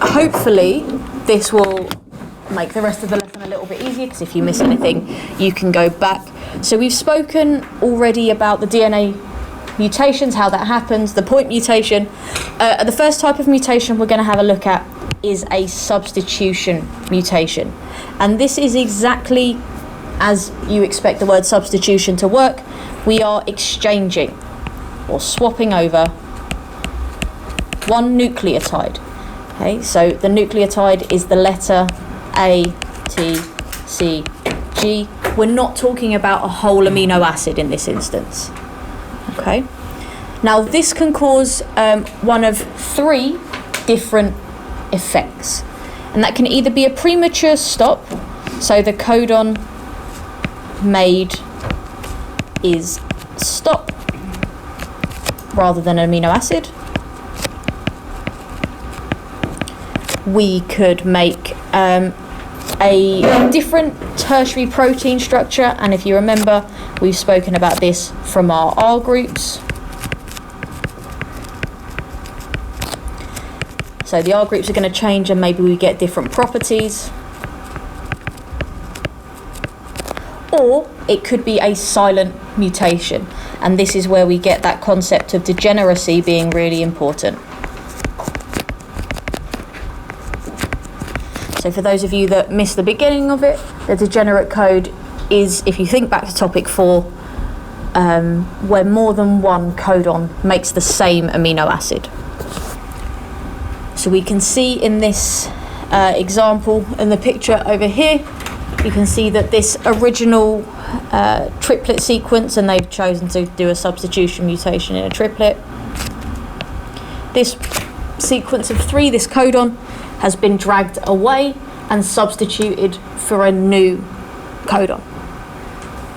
Hopefully this will make the rest of the lesson a little bit easier, because if you miss anything you can go back. So we've spoken already about the DNA mutations, how that happens, the point mutation. The first type of mutation we're going to have a look at is a substitution mutation, and this is exactly as you expect the word substitution to work. We are exchanging or swapping over one nucleotide. Okay, so the nucleotide is the letter A, T, C, G. We're not talking about a whole amino acid in this instance. Okay, now this can cause one of three different effects, and that can either be a premature stop, so the codon made is stop rather than an amino acid. We could make a different tertiary protein structure, and if you remember, we've spoken about this from our R groups. So the R groups are going to change and maybe we get different properties. Or it could be a silent mutation, and this is where we get that concept of degeneracy being really important. So for those of you that missed the beginning of it, the degenerate code is, if you think back to topic 4, where more than one codon makes the same amino acid. So we can see in this example, in the picture over here, you can see that this original triplet sequence, and they've chosen to do a substitution mutation in a triplet. This sequence of 3, this codon, has been dragged away and substituted for a new codon.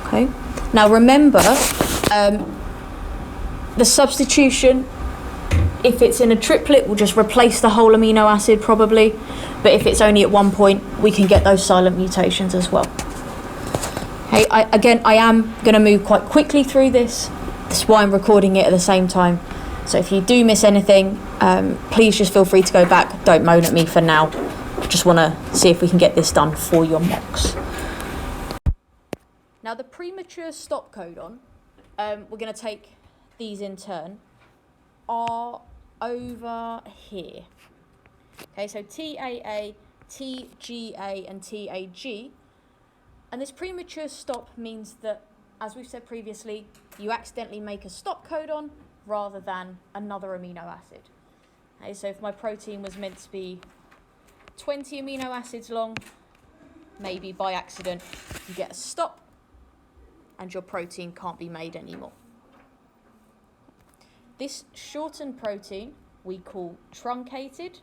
Okay. Now remember, the substitution, if it's in a triplet, will just replace the whole amino acid probably, but if it's only at one point, we can get those silent mutations as well. Okay, I am going to move quite quickly through this. That's why I'm recording it at the same time. So if you do miss anything, please just feel free to go back. Don't moan at me for now. Just want to see if we can get this done for your mocks. Now the premature stop codon, we're going to take these in turn, are over here. Okay, so TAA, TGA and TAG. And this premature stop means that, as we've said previously, you accidentally make a stop codon rather than another amino acid. Okay, so if my protein was meant to be 20 amino acids long, maybe by accident you get a stop and your protein can't be made anymore. This shortened protein we call truncated.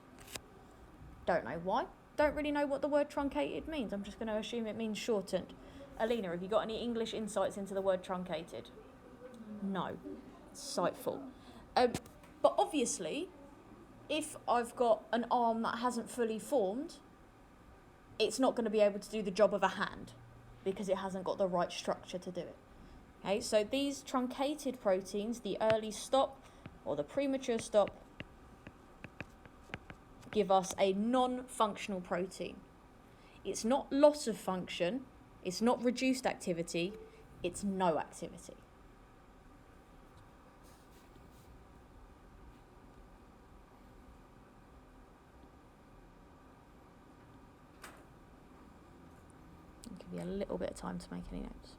Don't know why. Don't really know what the word truncated means. I'm just going to assume it means shortened. Alina, have you got any English insights into the word truncated? No. Insightful. But obviously, if I've got an arm that hasn't fully formed, it's not going to be able to do the job of a hand because it hasn't got the right structure to do it. Okay, so these truncated proteins, the early stop or the premature stop, give us a non-functional protein. It's not loss of function, it's not reduced activity, it's no activity. Give you a little bit of time to make any notes.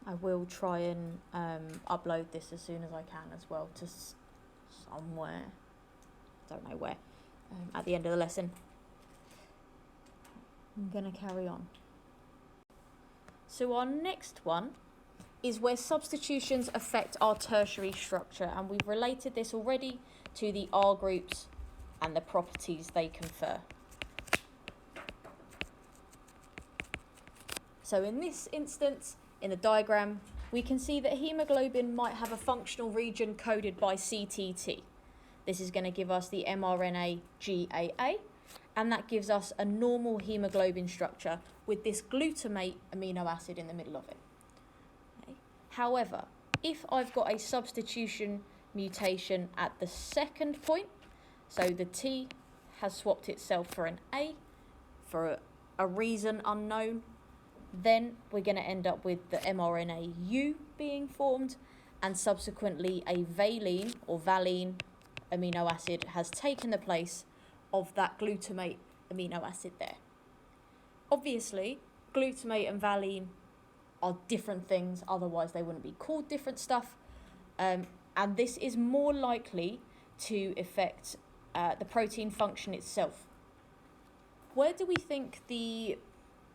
I will try and upload this as soon as I can as well to somewhere, don't know where, at the end of the lesson. I'm going to carry on. So our next one is where substitutions affect our tertiary structure, and we've related this already to the R groups and the properties they confer. So in this instance, in the diagram, we can see that hemoglobin might have a functional region coded by CTT. This is going to give us the mRNA GAA, and that gives us a normal hemoglobin structure with this glutamate amino acid in the middle of it. Okay. However, if I've got a substitution mutation at the second point, so the T has swapped itself for an A for a reason unknown, then we're going to end up with the mRNA U being formed, and subsequently a valine or valine amino acid has taken the place of that glutamate amino acid there. Obviously, glutamate and valine are different things, otherwise they wouldn't be called different stuff, and this is more likely to affect the protein function itself. Where do we think the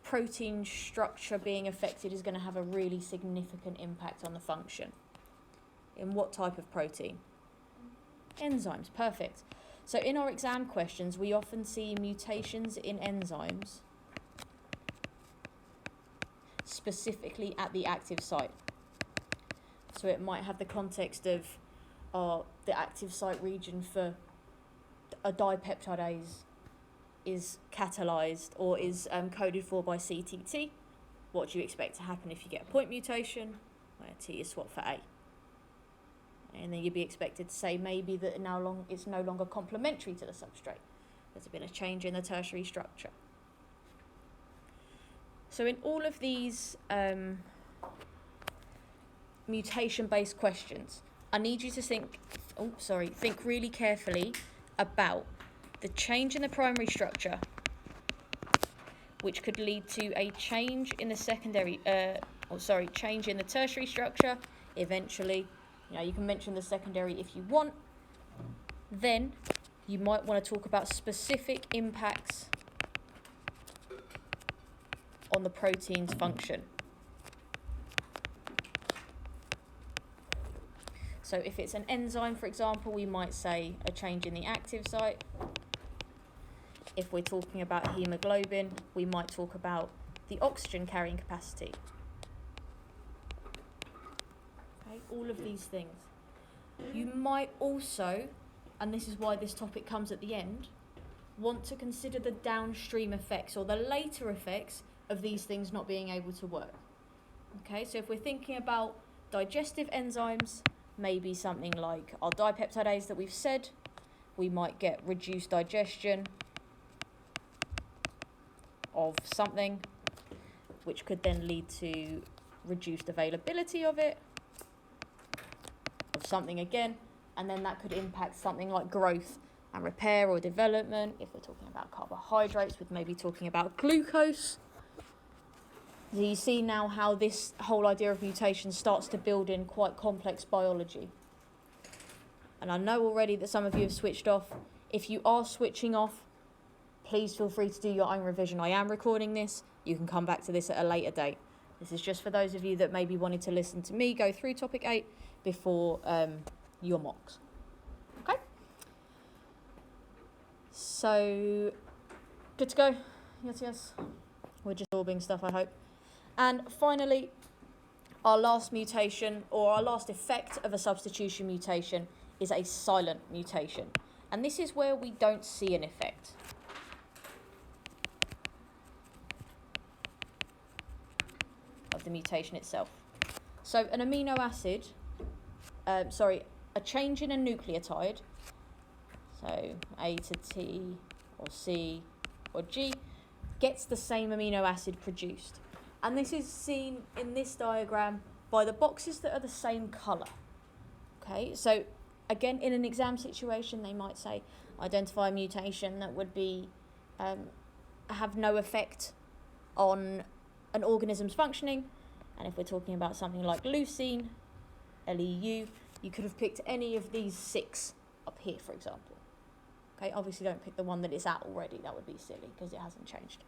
protein structure being affected is going to have a really significant impact on the function? In what type of protein? Enzymes, perfect. So in our exam questions, we often see mutations in enzymes, specifically at the active site. So it might have the context of the active site region for a dipeptidase is catalyzed or is coded for by CTT. What do you expect to happen if you get a point mutation where T is swapped for A? And then you'd be expected to say maybe that it's no longer complementary to the substrate. There's been a change in the tertiary structure. So in all of these mutation-based questions, I need you to think really carefully about the change in the primary structure, which could lead to a change in the change in the tertiary structure eventually. You can mention the secondary if you want. Then you might want to talk about specific impacts on the protein's function. So if it's an enzyme, for example, we might say a change in the active site. If we're talking about hemoglobin, we might talk about the oxygen carrying capacity. Okay, all of these things. You might also, and this is why this topic comes at the end, want to consider the downstream effects or the later effects of these things not being able to work. Okay, so if we're thinking about digestive enzymes, maybe something like our dipeptidase that we've said, we might get reduced digestion of something, which could then lead to reduced availability of something again, and then that could impact something like growth and repair or development. If we're talking about carbohydrates, we're maybe talking about glucose. So you see now how this whole idea of mutation starts to build in quite complex biology. And I know already that some of you have switched off. If you are switching off, please feel free to do your own revision. I am recording this. You can come back to this at a later date. This is just for those of you that maybe wanted to listen to me go through topic 8 before your mocks. Okay? So, good to go? Yes. We're just absorbing stuff, I hope. And finally, our last mutation, or our last effect of a substitution mutation, is a silent mutation. And this is where we don't see an effect. Of the mutation itself. So an amino acid, a change in a nucleotide, so A to T or C or G, gets the same amino acid produced. And this is seen in this diagram by the boxes that are the same colour. Okay, so again, in an exam situation, they might say, identify a mutation that would be have no effect on an organism's functioning. And if we're talking about something like leucine, LEU, you could have picked any of these 6 up here, for example. Okay, obviously don't pick the one that it's at already. That would be silly because it hasn't changed.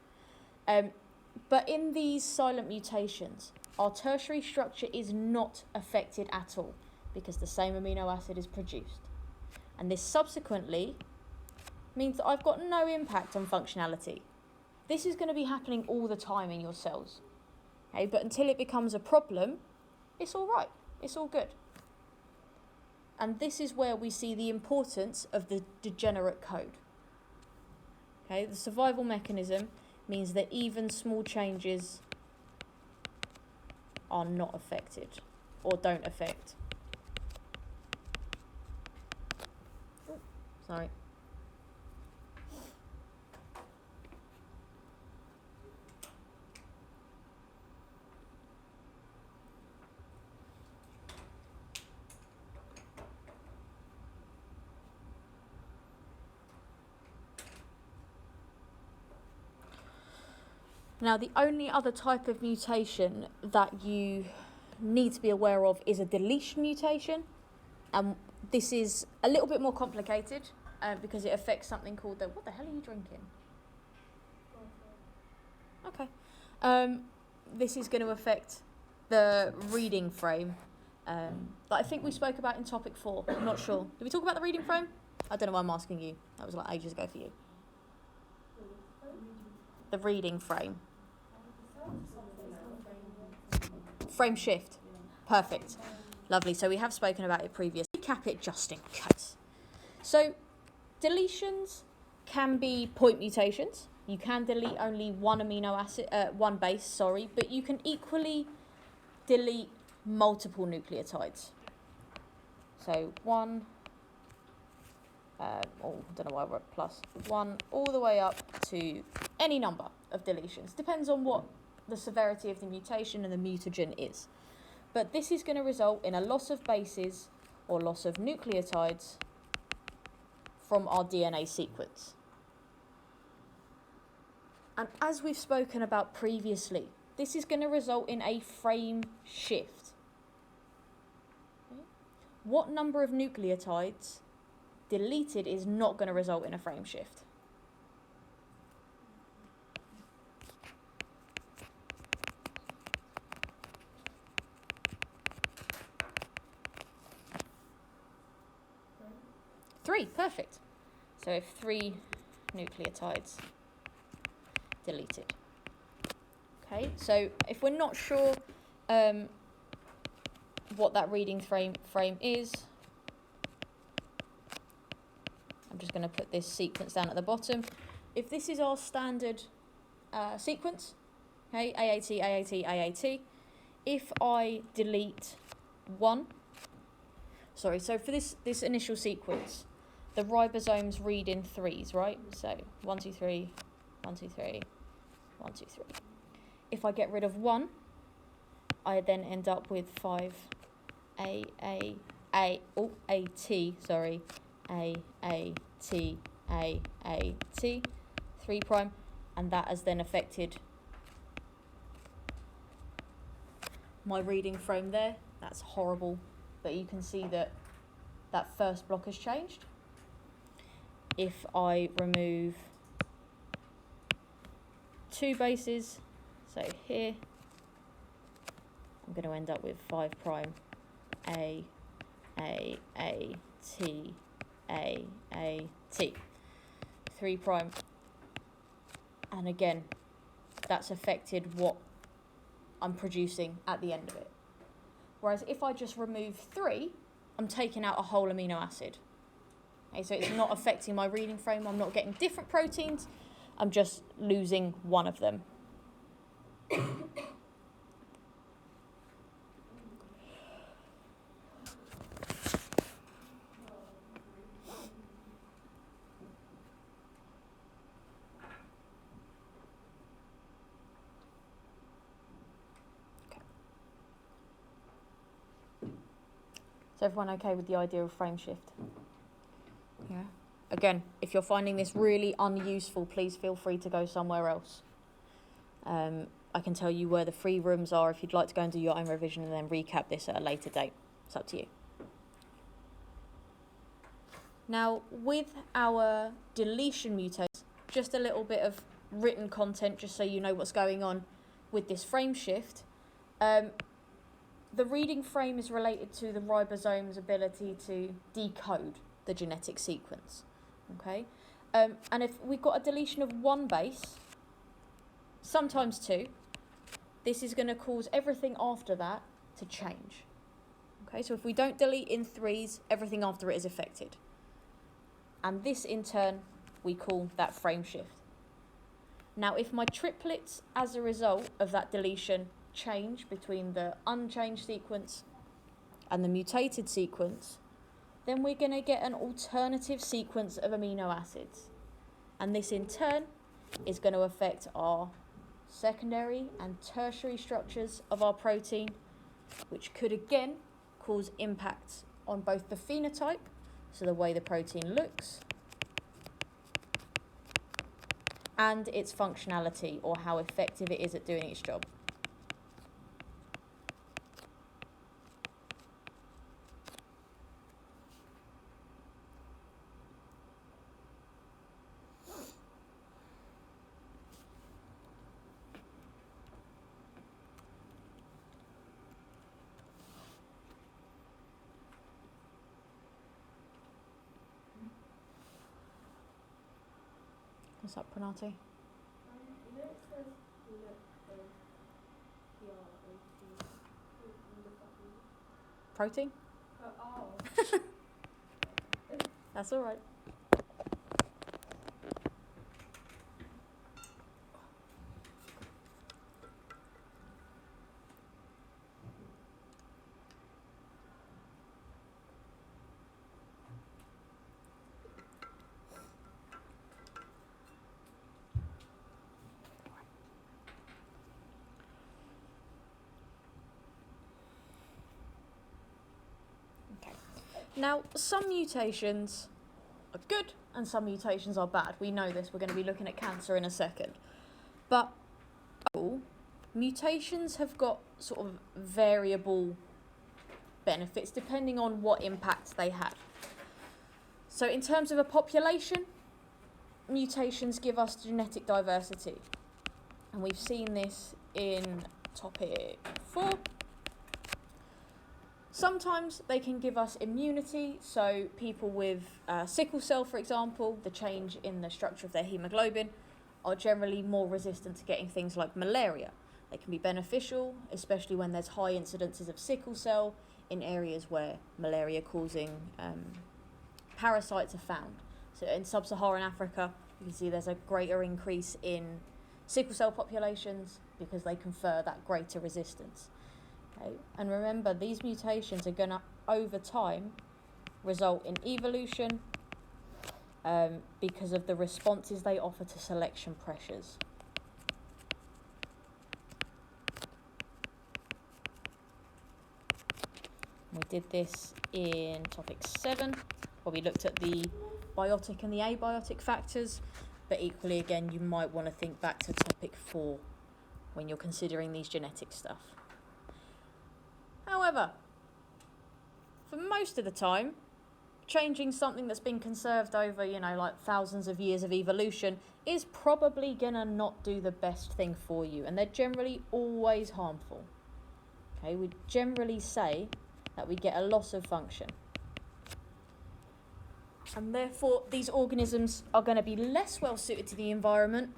But in these silent mutations, our tertiary structure is not affected at all because the same amino acid is produced. And this subsequently means that I've got no impact on functionality. This is going to be happening all the time in your cells. Okay, but until it becomes a problem, it's all right. It's all good. And this is where we see the importance of the degenerate code. Okay, the survival mechanism means that even small changes are not affected or don't affect. Oh, sorry. Now, the only other type of mutation that you need to be aware of is a deletion mutation. And this is a little bit more complicated because it affects something called the... What the hell are you drinking? Okay. This is going to affect the reading frame that I think we spoke about in topic 4. I'm not sure. Did we talk about the reading frame? I don't know why I'm asking you. That was like ages ago for you. The reading frame. Frame shift. Perfect. Lovely. So we have spoken about it previously. Recap it just in case. So deletions can be point mutations. You can delete only one amino acid, one base, but you can equally delete multiple nucleotides. So one, I don't know why I wrote plus, 1 all the way up to any number of deletions. Depends on what the severity of the mutation and the mutagen is. But this is going to result in a loss of bases or loss of nucleotides from our DNA sequence. And as we've spoken about previously, this is going to result in a frame shift. Okay. What number of nucleotides deleted is not going to result in a frame shift? Three, perfect. So if 3 nucleotides deleted. Okay, so if we're not sure what that reading frame is, I'm just going to put this sequence down at the bottom. If this is our standard sequence, okay, AAT, AAT, AAT, if I delete 1, so for this initial sequence, the ribosomes read in 3s, right? So 1, 2, 3, 1, 2, 3, 1, 2, 3. If I get rid of 1, I then end up with 5 A, T, 3 prime, and that has then affected my reading frame there. That's horrible, but you can see that first block has changed. If I remove 2 bases, so here, I'm going to end up with 5 prime A, T, 3 prime, and again, that's affected what I'm producing at the end of it. Whereas if I just remove 3, I'm taking out a whole amino acid. Okay, so it's not affecting my reading frame. I'm not getting different proteins. I'm just losing one of them. Is everyone okay with the idea of frame shift? Yeah. Again, if you're finding this really unuseful, please feel free to go somewhere else. I can tell you where the free rooms are if you'd like to go and do your own revision and then recap this at a later date. It's up to you. Now, with our deletion mutations, just a little bit of written content just so you know what's going on with this frame shift. The reading frame is related to the ribosome's ability to decode the genetic sequence. Okay, and if we've got a deletion of 1 base, sometimes 2, this is going to cause everything after that to change. Okay, so if we don't delete in threes, everything after it is affected. And this in turn, we call that frame shift. Now, if my triplets as a result of that deletion change between the unchanged sequence and the mutated sequence, then we're going to get an alternative sequence of amino acids. And this in turn is going to affect our secondary and tertiary structures of our protein, which could again cause impacts on both the phenotype, so the way the protein looks, and its functionality, or how effective it is at doing its job. What's up, Pranati? You know it says look P-R-O-T Protein? Oh. That's all right. Now, some mutations are good and some mutations are bad. We know this. We're going to be looking at cancer in a second. But mutations have got sort of variable benefits depending on what impact they have. So in terms of a population, mutations give us genetic diversity. And we've seen this in topic 4. Sometimes they can give us immunity, so people with sickle cell, for example, the change in the structure of their hemoglobin, are generally more resistant to getting things like malaria. They can be beneficial, especially when there's high incidences of sickle cell in areas where malaria-causing parasites are found. So in sub-Saharan Africa, you can see there's a greater increase in sickle cell populations because they confer that greater resistance. Okay. And remember, these mutations are going to, over time, result in evolution because of the responses they offer to selection pressures. We did this in topic 7, where we looked at the biotic and the abiotic factors, but equally, again, you might want to think back to topic 4 when you're considering these genetic stuff. However, for most of the time, changing something that's been conserved over, like thousands of years of evolution is probably going to not do the best thing for you. And they're generally always harmful. Okay, we generally say that we get a loss of function. And therefore, these organisms are going to be less well suited to the environment,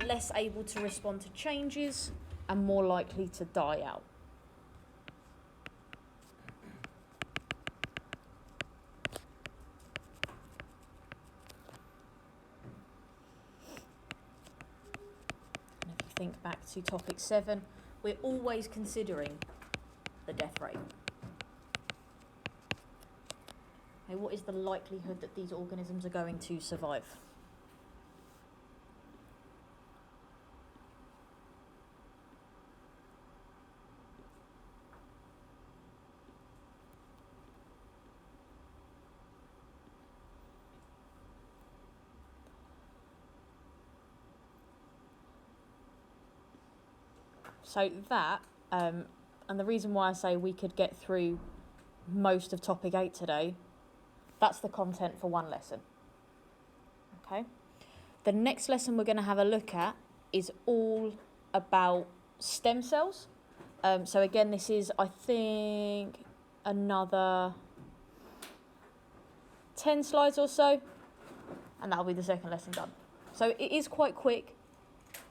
less able to respond to changes, and more likely to die out. Think back to topic 7, we're always considering the death rate. Okay, what is the likelihood that these organisms are going to survive? So that, and the reason why I say we could get through most of topic 8 today, that's the content for one lesson. Okay? The next lesson we're going to have a look at is all about stem cells. So again, this is, I think, another 10 slides or so, and that'll be the second lesson done. So it is quite quick.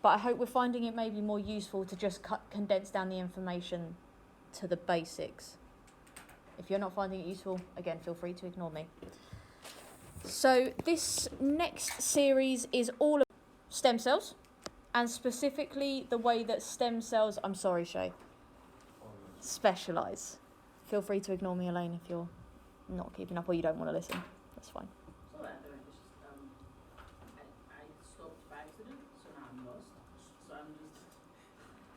But I hope we're finding it maybe more useful to just condense down the information to the basics. If you're not finding it useful, again, feel free to ignore me. So this next series is all about stem cells, and specifically the way that stem cells, I'm sorry, Shay, specialise. Feel free to ignore me, Elaine, if you're not keeping up or you don't want to listen. That's fine. So I stopped by accident, so now I'm lost. So I'm just.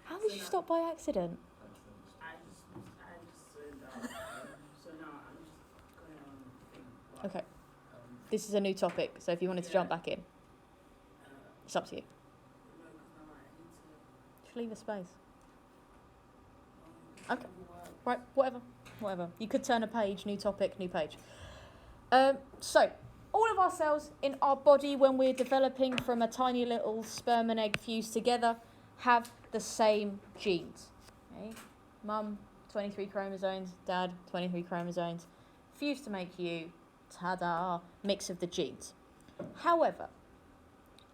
How did you stop by accident? I just turned out. So now I'm just going on thing. Okay. This is a new topic, so if you wanted to jump back in, it's up to you. No, because now I need to. Just leave a space. Okay. Right, whatever. You could turn a page, new topic, new page. So, all of our cells in our body, when we're developing from a tiny little sperm and egg fused together, have the same genes. Okay? Mum, 23 chromosomes, dad, 23 chromosomes, fused to make you, ta-da, mix of the genes. However,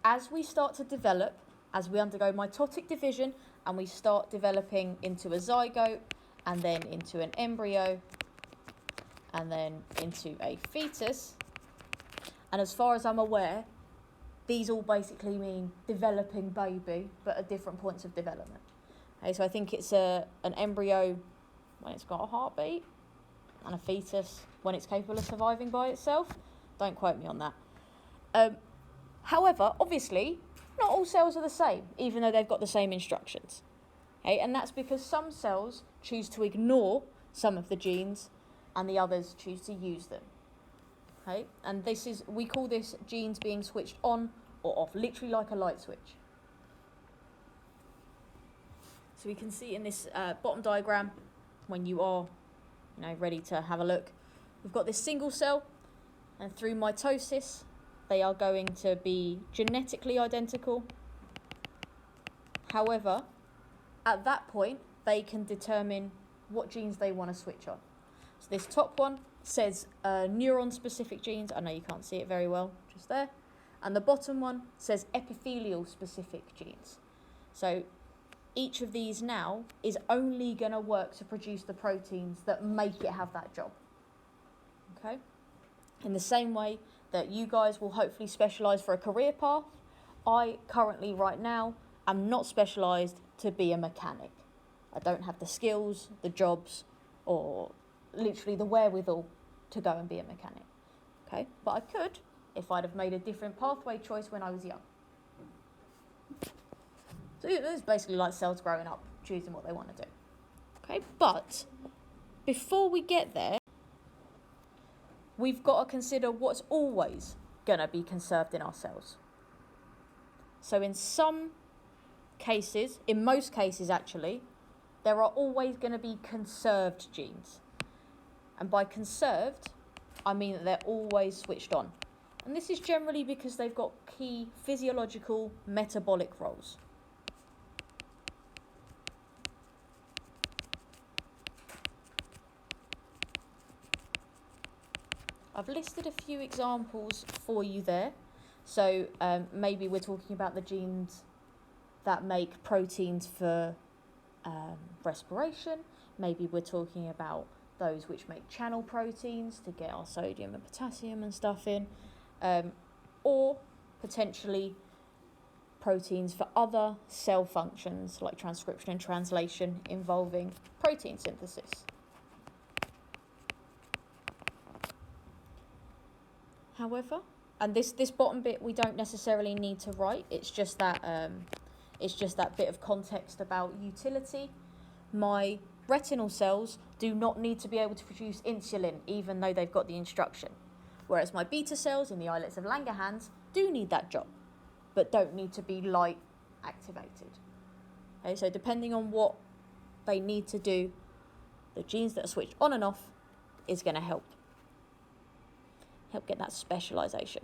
as we start to develop, as we undergo mitotic division and we start developing into a zygote and then into an embryo and then into a fetus, and as far as I'm aware, these all basically mean developing baby, but at different points of development. Okay, so I think it's an embryo when it's got a heartbeat, and a fetus when it's capable of surviving by itself. Don't quote me on that. However, obviously, not all cells are the same, even though they've got the same instructions. Okay, and that's because some cells choose to ignore some of the genes and the others choose to use them. Okay, and we call this genes being switched on or off, literally like a light switch. So we can see in this bottom diagram, when you are ready to have a look, we've got this single cell, and through mitosis, they are going to be genetically identical. However, at that point, they can determine what genes they want to switch on. So this top one says neuron-specific genes. I know you can't see it very well, just there. And the bottom one says epithelial-specific genes. So each of these now is only going to work to produce the proteins that make it have that job. Okay? In the same way that you guys will hopefully specialise for a career path, I currently, right now, am not specialised to be a mechanic. I don't have the skills, the jobs, or literally the wherewithal to go and be a mechanic. Okay? But I could if I'd have made a different pathway choice when I was young. So it's basically like cells growing up, choosing what they want to do. Okay, but before we get there, we've got to consider what's always going to be conserved in our cells. So in some cases, in most cases actually, there are always going to be conserved genes. And by conserved, I mean that they're always switched on. And this is generally because they've got key physiological metabolic roles. I've listed a few examples for you there. So maybe we're talking about the genes that make proteins for respiration. Maybe we're talking about those which make channel proteins to get our sodium and potassium and stuff in. Or potentially proteins for other cell functions like transcription and translation involving protein synthesis. However, and this bottom bit we don't necessarily need to write. It's just that bit of context about utility. My retinal cells do not need to be able to produce insulin, even though they've got the instruction. Whereas my beta cells in the islets of Langerhans do need that job, but don't need to be light activated. Okay, so depending on what they need to do, the genes that are switched on and off is going to help get that specialisation.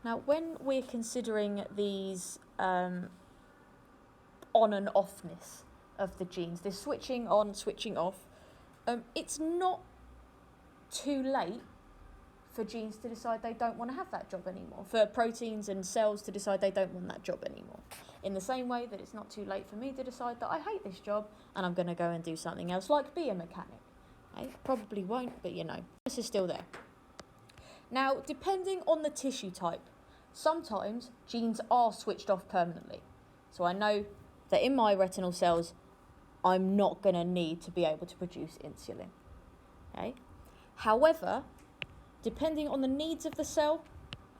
Now, when we're considering these on and offness of the genes, this switching on, switching off, it's not too late for genes to decide they don't want to have that job anymore, for proteins and cells to decide they don't want that job anymore. In the same way that it's not too late for me to decide that I hate this job and I'm going to go and do something else, like be a mechanic. Probably won't, but this is still there. Now, depending on the tissue type, sometimes genes are switched off permanently. So I know that in my retinal cells, I'm not going to need to be able to produce insulin. Okay? However, depending on the needs of the cell,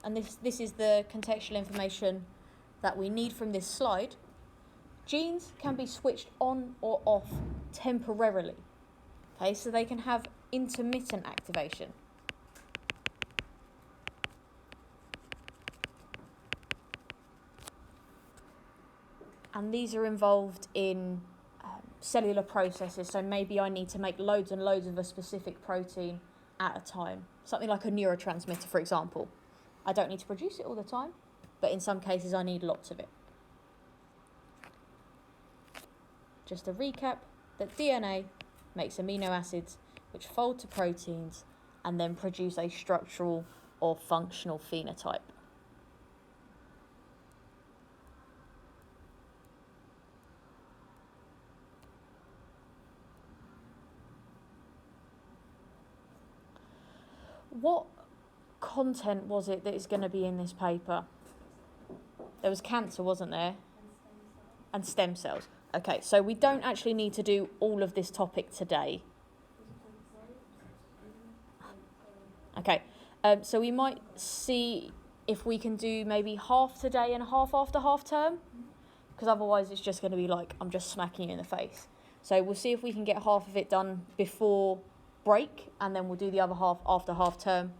and this is the contextual information that we need from this slide, genes can be switched on or off temporarily. Okay, so they can have intermittent activation. And these are involved in cellular processes. So maybe I need to make loads and loads of a specific protein at a time. Something like a neurotransmitter, for example. I don't need to produce it all the time, but in some cases I need lots of it. Just a recap, that DNA makes amino acids which fold to proteins and then produce a structural or functional phenotype. What content was it that is going to be in this paper? There was cancer, wasn't there? And stem cells. Okay, so we don't actually need to do all of this topic today. Okay, so we might see if we can do maybe half today and half after half term, because otherwise it's just going to be like I'm just smacking you in the face. So we'll see if we can get half of it done before break, and then we'll do the other half after half term,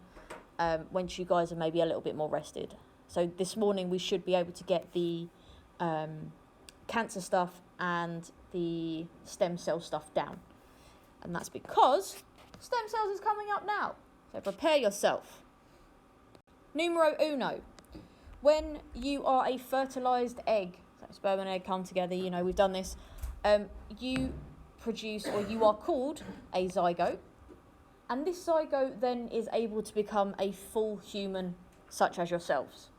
once you guys are maybe a little bit more rested. So this morning we should be able to get the cancer stuff and the stem cell stuff down, and that's because stem cells is coming up now, so prepare yourself. Numero uno, when you are a fertilized egg, so sperm and egg come together, we've done this, you produce, or you are called a zygote. And this zygote then is able to become a full human, such as yourselves.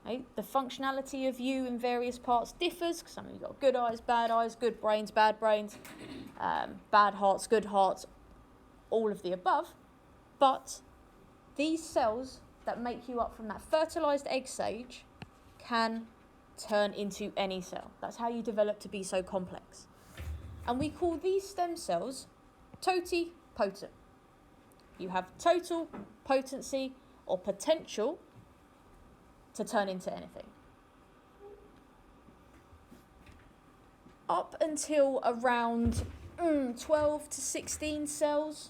Okay? The functionality of you in various parts differs, because some of you got good eyes, good brains, bad brains, bad hearts, good hearts, all of the above. But these cells that make you up from that fertilized egg stage can turn into any cell. That's how you develop to be so complex. And we call these stem cells totipotent. You have total potency or potential to turn into anything. Up until around 12 to 16 cells,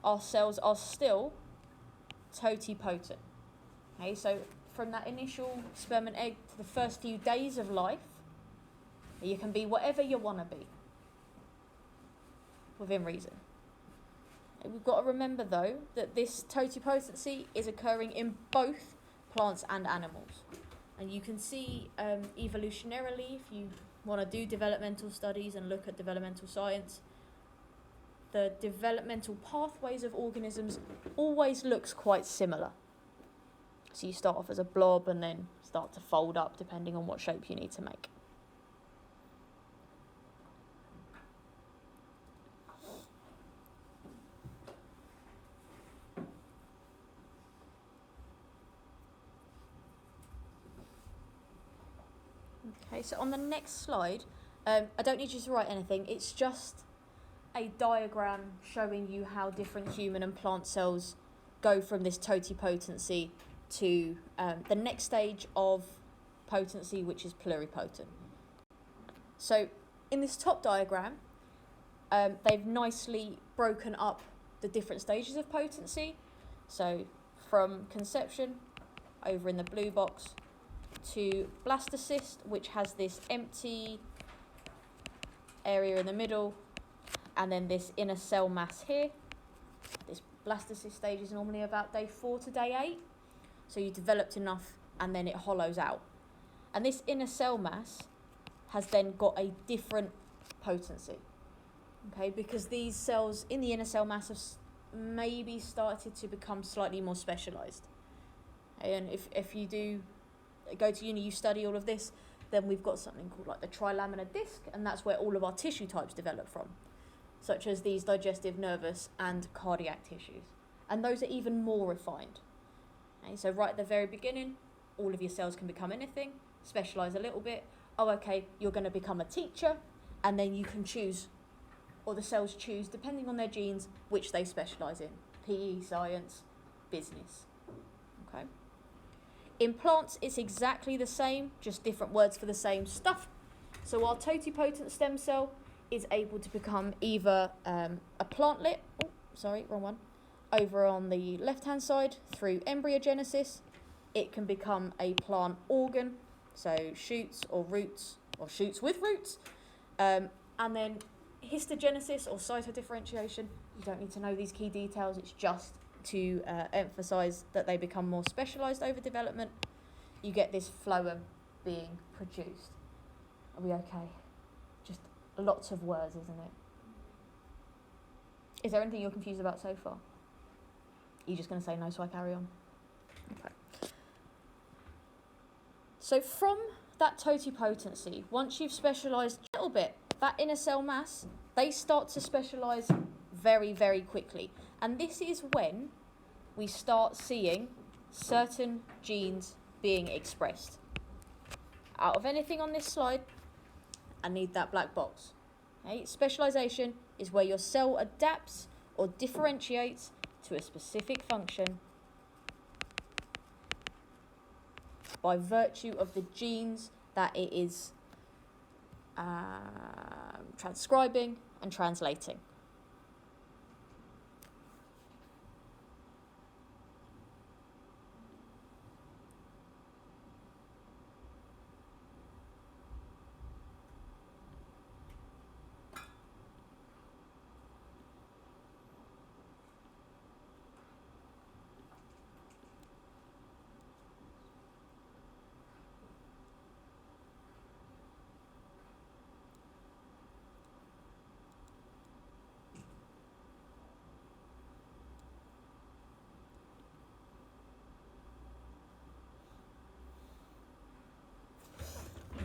our cells are still totipotent. Okay, so from that initial sperm and egg to the first few days of life, you can be whatever you want to be, within reason. We've got to remember, though, that this totipotency is occurring in both plants and animals. And you can see evolutionarily, if you want to do developmental studies and look at developmental science, the developmental pathways of organisms always looks quite similar. So you start off as a blob and then start to fold up depending on what shape you need to make. Okay, so on the next slide, I don't need you to write anything. It's just a diagram showing you how different human and plant cells go from this totipotency to the next stage of potency, which is pluripotent. So in this top diagram, they've nicely broken up the different stages of potency. So from conception, over in the blue box, to blastocyst, which has this empty area in the middle, and then this inner cell mass here. This blastocyst stage is normally about day 4 to day 8. So you developed enough and then it hollows out. And this inner cell mass has then got a different potency. Okay, because these cells in the inner cell mass have maybe started to become slightly more specialised. And if you do go to uni, you study all of this, then we've got something called like the trilaminar disc, and that's where all of our tissue types develop from, such as these digestive, nervous and cardiac tissues. And those are even more refined. Okay, so right at the very beginning, all of your cells can become anything, specialise a little bit. Oh, okay, you're going to become a teacher, and then you can choose, or the cells choose, depending on their genes, which they specialise in. PE, science, business. Okay. In plants, it's exactly the same, just different words for the same stuff. So our totipotent stem cell is able to become either a plantlet, over on the left-hand side through embryogenesis. It can become a plant organ, so shoots or roots, or shoots with roots. And then histogenesis or cytodifferentiation, you don't need to know these key details, it's just to emphasise that they become more specialised over development. You get this phloem being produced. Are we okay? Just lots of words, isn't it? Is there anything you're confused about so far? You're just going to say no, so I carry on? Okay. So from that totipotency, once you've specialised a little bit, that inner cell mass, they start to specialise very, very quickly. And this is when we start seeing certain genes being expressed. Out of anything on this slide, I need that black box. Okay? Specialisation is where your cell adapts or differentiates to a specific function by virtue of the genes that it is transcribing and translating.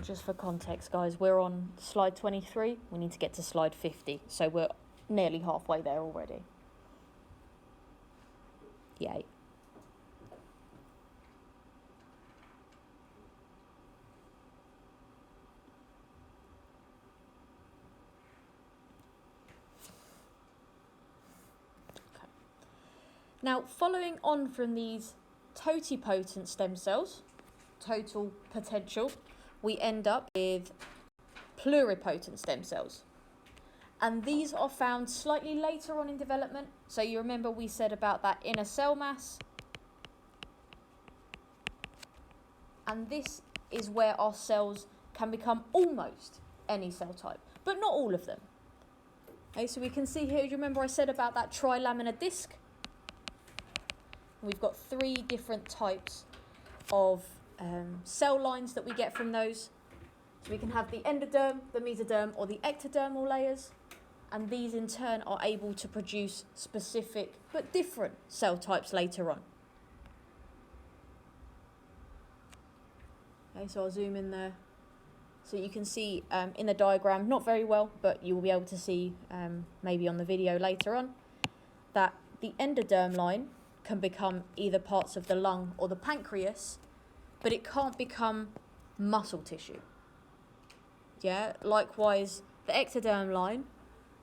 Just for context, guys, we're on slide 23. We need to get to slide 50, so we're nearly halfway there already. Yay. Okay. Now, following on from these totipotent stem cells, total potential, we end up with pluripotent stem cells. And these are found slightly later on in development. So you remember we said about that inner cell mass. And this is where our cells can become almost any cell type, but not all of them. Okay, so we can see here, do you remember I said about that trilaminar disc? We've got 3 different types of cell lines that we get from those. So we can have the endoderm, the mesoderm, or the ectodermal layers, and these in turn are able to produce specific but different cell types later on. Okay, so I'll zoom in there. So you can see in the diagram, not very well, but you will be able to see maybe on the video later on, that the endoderm line can become either parts of the lung or the pancreas, but it can't become muscle tissue. Yeah, likewise, the ectoderm line,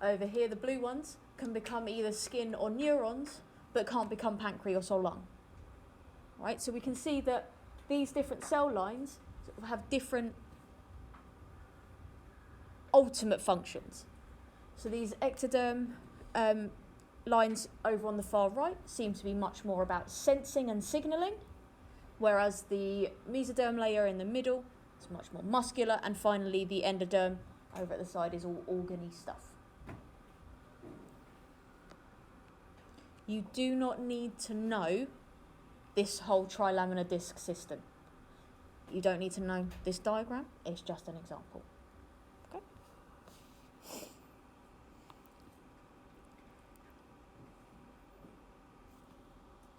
over here, the blue ones, can become either skin or neurons, but can't become pancreas or lung. Right, so we can see that these different cell lines sort of have different ultimate functions. So these ectoderm lines over on the far right seem to be much more about sensing and signalling, whereas the mesoderm layer in the middle is much more muscular, and finally the endoderm over at the side is all organy stuff. You do not need to know this whole trilaminar disc system. You don't need to know this diagram, it's just an example. Okay.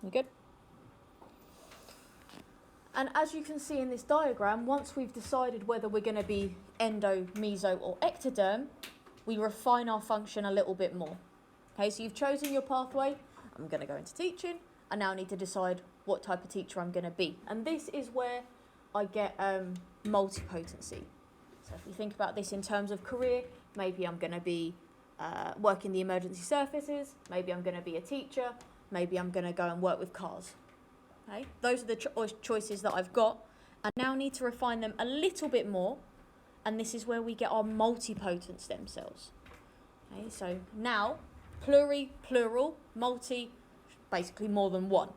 You good? And as you can see in this diagram, once we've decided whether we're going to be endo, meso or ectoderm, we refine our function a little bit more. Okay, so you've chosen your pathway. I'm going to go into teaching. I now need to decide what type of teacher I'm going to be. And this is where I get multipotency. So if you think about this in terms of career, maybe I'm going to be working the emergency services, maybe I'm going to be a teacher, maybe I'm going to go and work with cars. Okay, those are the choices that I've got. I now need to refine them a little bit more, and this is where we get our multipotent stem cells. Okay, so now plural, multi, basically more than one.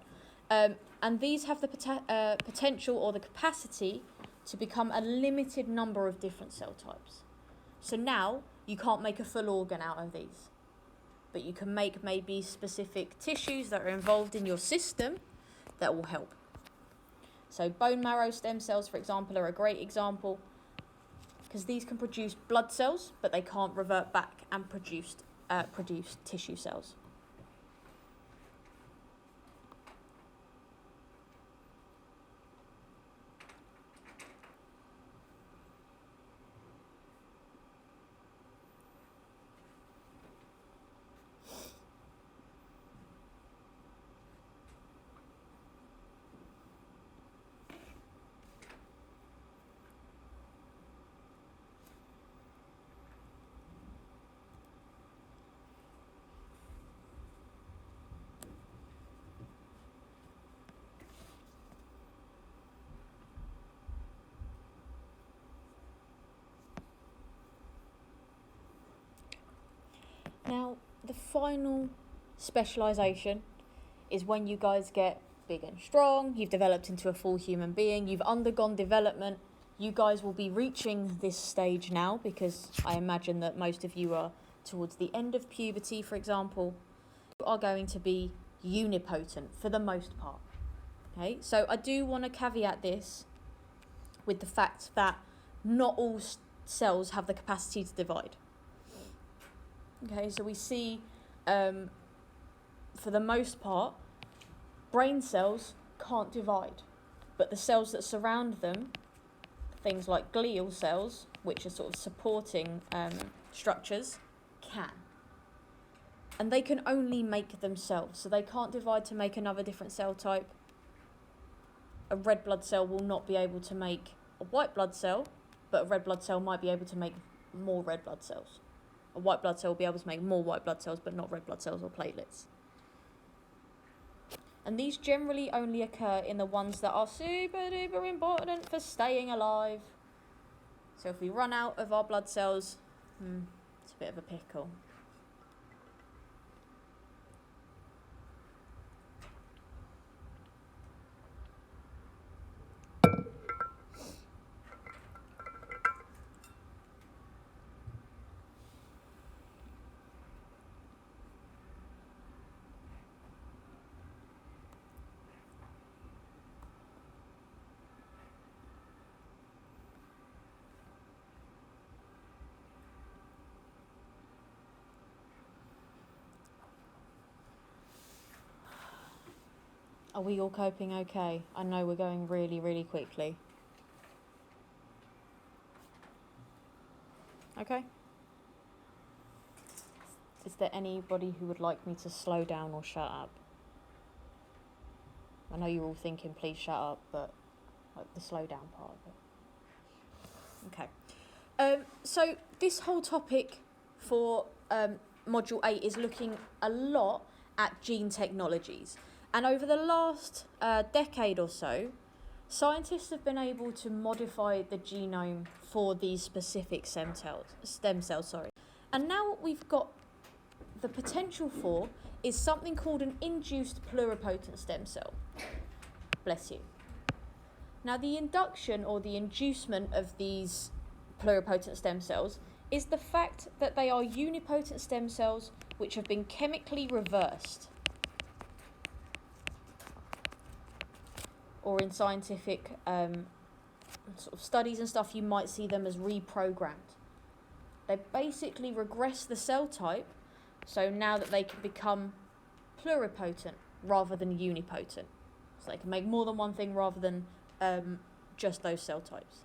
And these have the potential or the capacity to become a limited number of different cell types. So now you can't make a full organ out of these, but you can make maybe specific tissues that are involved in your system that will help. So bone marrow stem cells, for example, are a great example because these can produce blood cells, but they can't revert back and produce tissue cells. Now, the final specialisation is when you guys get big and strong, you've developed into a full human being, you've undergone development. You guys will be reaching this stage now because I imagine that most of you are towards the end of puberty, for example. You are going to be unipotent for the most part. Okay, so I do want to caveat this with the fact that not all cells have the capacity to divide. Okay, so we see, for the most part, brain cells can't divide, but the cells that surround them, things like glial cells, which are sort of supporting structures, can. And they can only make themselves, so they can't divide to make another different cell type. A red blood cell will not be able to make a white blood cell, but a red blood cell might be able to make more red blood cells. A white blood cell will be able to make more white blood cells, but not red blood cells or platelets. And these generally only occur in the ones that are super duper important for staying alive. So if we run out of our blood cells, it's a bit of a pickle. Are we all coping okay? I know we're going really, really quickly. Okay? Is there anybody who would like me to slow down or shut up? I know you're all thinking, please shut up, but like the slow down part of it. Okay. So this whole topic for Module 8 is looking a lot at gene technologies. And over the last decade or so, scientists have been able to modify the genome for these specific stem cells. And now what we've got the potential for is something called an induced pluripotent stem cell. Bless you. Now the induction or the inducement of these pluripotent stem cells is the fact that they are unipotent stem cells which have been chemically reversed. Or in scientific sort of studies and stuff, you might see them as reprogrammed. They basically regress the cell type, so now that they can become pluripotent, rather than unipotent. So they can make more than one thing rather than just those cell types.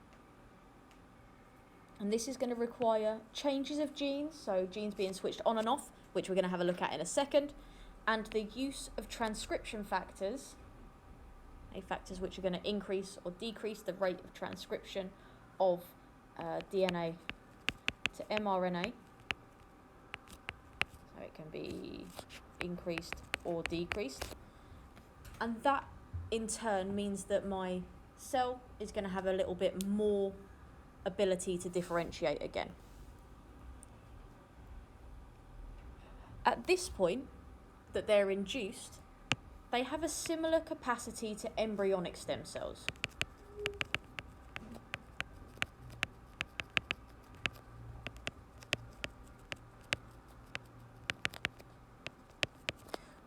And this is going to require changes of genes, so genes being switched on and off, which we're going to have a look at in a second, and the use of transcription factors, factors which are going to increase or decrease the rate of transcription of DNA to mRNA. So it can be increased or decreased. And that in turn means that my cell is going to have a little bit more ability to differentiate again. At this point that they're induced, they have a similar capacity to embryonic stem cells.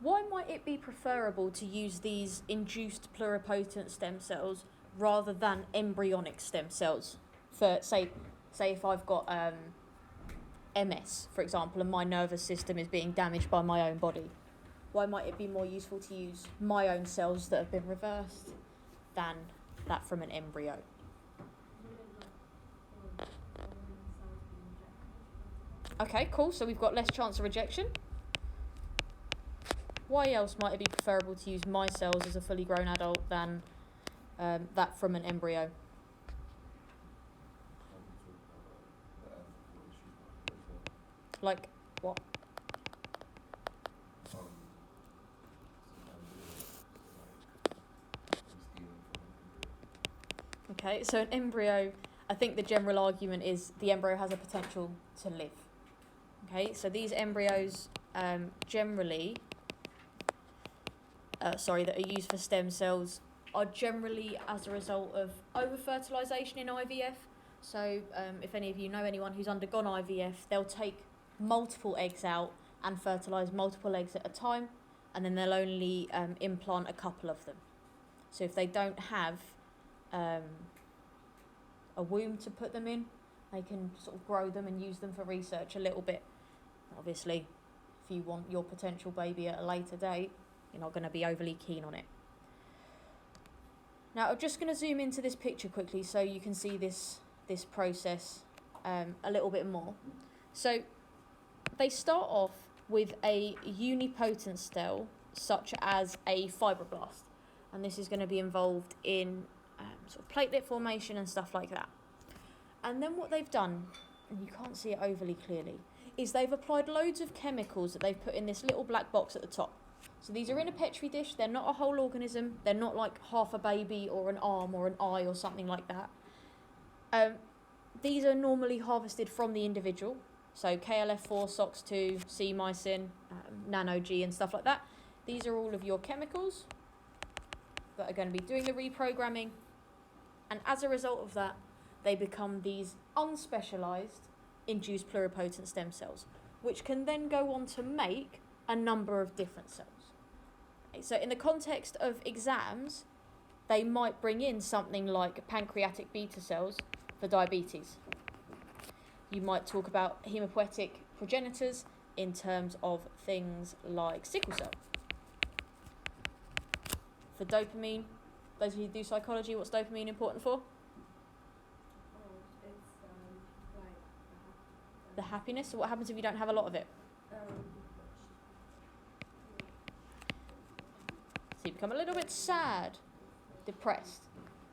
Why might it be preferable to use these induced pluripotent stem cells rather than embryonic stem cells? For say if I've got MS, for example, and my nervous system is being damaged by my own body, why might it be more useful to use my own cells that have been reversed than that from an embryo? Okay, cool. So we've got less chance of rejection. Why else might it be preferable to use my cells as a fully grown adult than that from an embryo? Like what? Okay, so an embryo, I think the general argument is the embryo has a potential to live. Okay, so these embryos generally, that are used for stem cells are generally as a result of over-fertilisation in IVF. So if any of you know anyone who's undergone IVF, they'll take multiple eggs out and fertilise multiple eggs at a time, and then they'll only implant a couple of them. So if they don't have a womb to put them in, they can sort of grow them and use them for research a little bit. Obviously, if you want your potential baby at a later date, you're not going to be overly keen on it. Now I'm just going to zoom into this picture quickly so you can see this process a little bit more. So they start off with a unipotent cell such as a fibroblast, and this is going to be involved in sort of platelet formation and stuff like that. And then what they've done, and you can't see it overly clearly, is they've applied loads of chemicals that they've put in this little black box at the top. So these are in a petri dish, they're not a whole organism, they're not like half a baby or an arm or an eye or something like that. These are normally harvested from the individual, so KLF4, SOX2, C-mycin, nano-G and stuff like that. These are all of your chemicals that are going to be doing the reprogramming, and as a result of that, they become these unspecialised induced pluripotent stem cells, which can then go on to make a number of different cells. Okay, so in the context of exams, they might bring in something like pancreatic beta cells for diabetes. You might talk about hematopoietic progenitors in terms of things like sickle cell. For dopamine, those of you who do psychology, what's dopamine important for? The happiness. So what happens if you don't have a lot of it? So you become a little bit sad, depressed.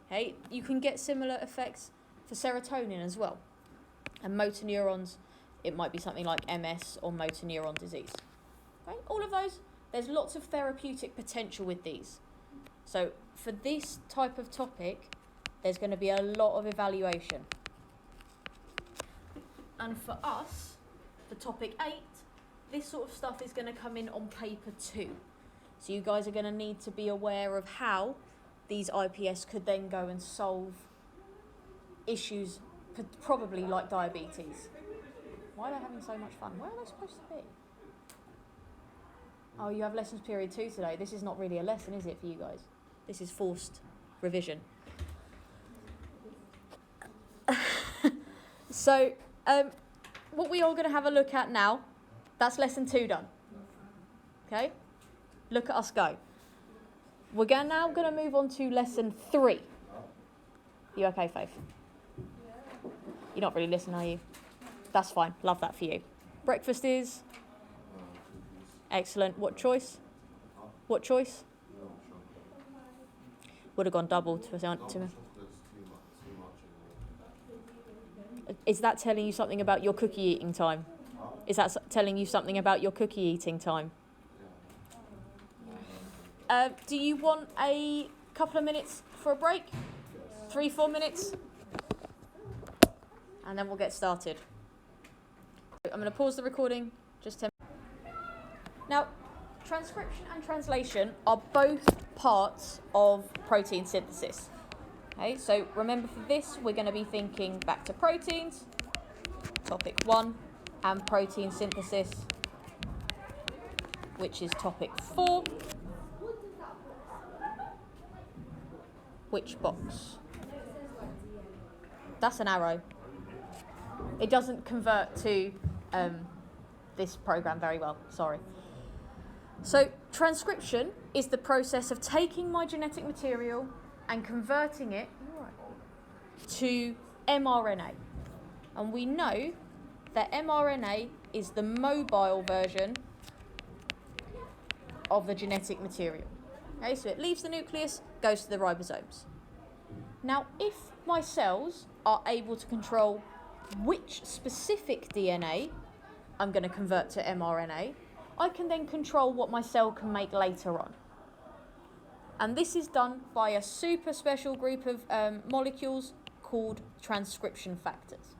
Okay, you can get similar effects for serotonin as well. And motor neurons, it might be something like MS or motor neuron disease. Okay, all of those, there's lots of therapeutic potential with these. So for this type of topic, there's going to be a lot of evaluation. And for us, for topic 8, this sort of stuff is going to come in on paper 2. So you guys are going to need to be aware of how these IPS could then go and solve issues, probably like diabetes. Why are they having so much fun? Where are they supposed to be? Oh, you have lessons period 2 today. This is not really a lesson, is it, for you guys? This is forced revision. So, what we are going to have a look at now, that's lesson 2 done. Okay? Look at us go. We're now going to move on to lesson 3. You okay, Faith? You're not really listening, are you? That's fine. Love that for you. Breakfast is? Excellent. What choice? What choice? Would have gone double to me. Is that telling you something about your cookie eating time? Is that telling you something about your cookie eating time? Do you want a couple of minutes for a break? 3-4 minutes? And then we'll get started. I'm going to pause the recording, just 10 minutes. Now, transcription and translation are both parts of protein synthesis. Okay, so remember for this, we're going to be thinking back to proteins, topic 1, and protein synthesis, which is topic 4. Which box? That's an arrow. It doesn't convert to this program very well, sorry. So transcription is the process of taking my genetic material and converting it to mRNA. And we know that mRNA is the mobile version of the genetic material. Okay, so it leaves the nucleus, goes to the ribosomes. Now, if my cells are able to control which specific DNA I'm going to convert to mRNA, I can then control what my cell can make later on. And this is done by a super special group of molecules called transcription factors.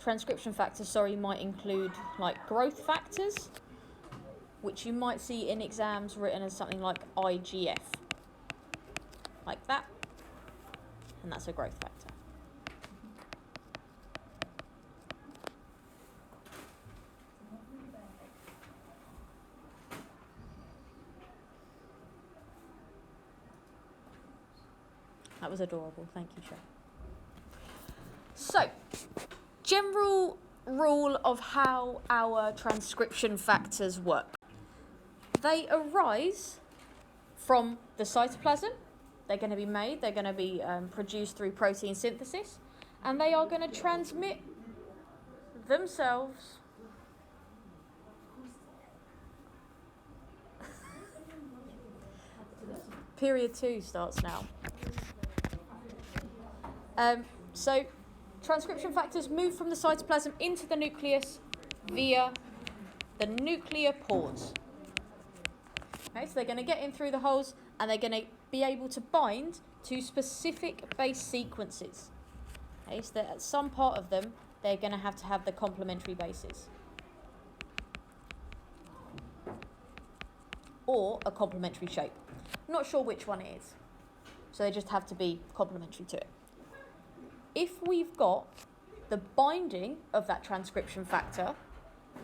Transcription factors, might include like growth factors, which you might see in exams written as something like IGF, like that, and that's a growth factor. That was adorable, thank you, Shay. So, general rule of how our transcription factors work. They arise from the cytoplasm. They're going to be made, they're going to be produced through protein synthesis, and they are going to transmit themselves Period 2 starts now. So transcription factors move from the cytoplasm into the nucleus via the nuclear pores. Okay, so they're going to get in through the holes and they're going to be able to bind to specific base sequences. Okay, so that at some part of them, they're going to have the complementary bases. Or a complementary shape. Not sure which one it is. So they just have to be complementary to it. If we've got the binding of that transcription factor,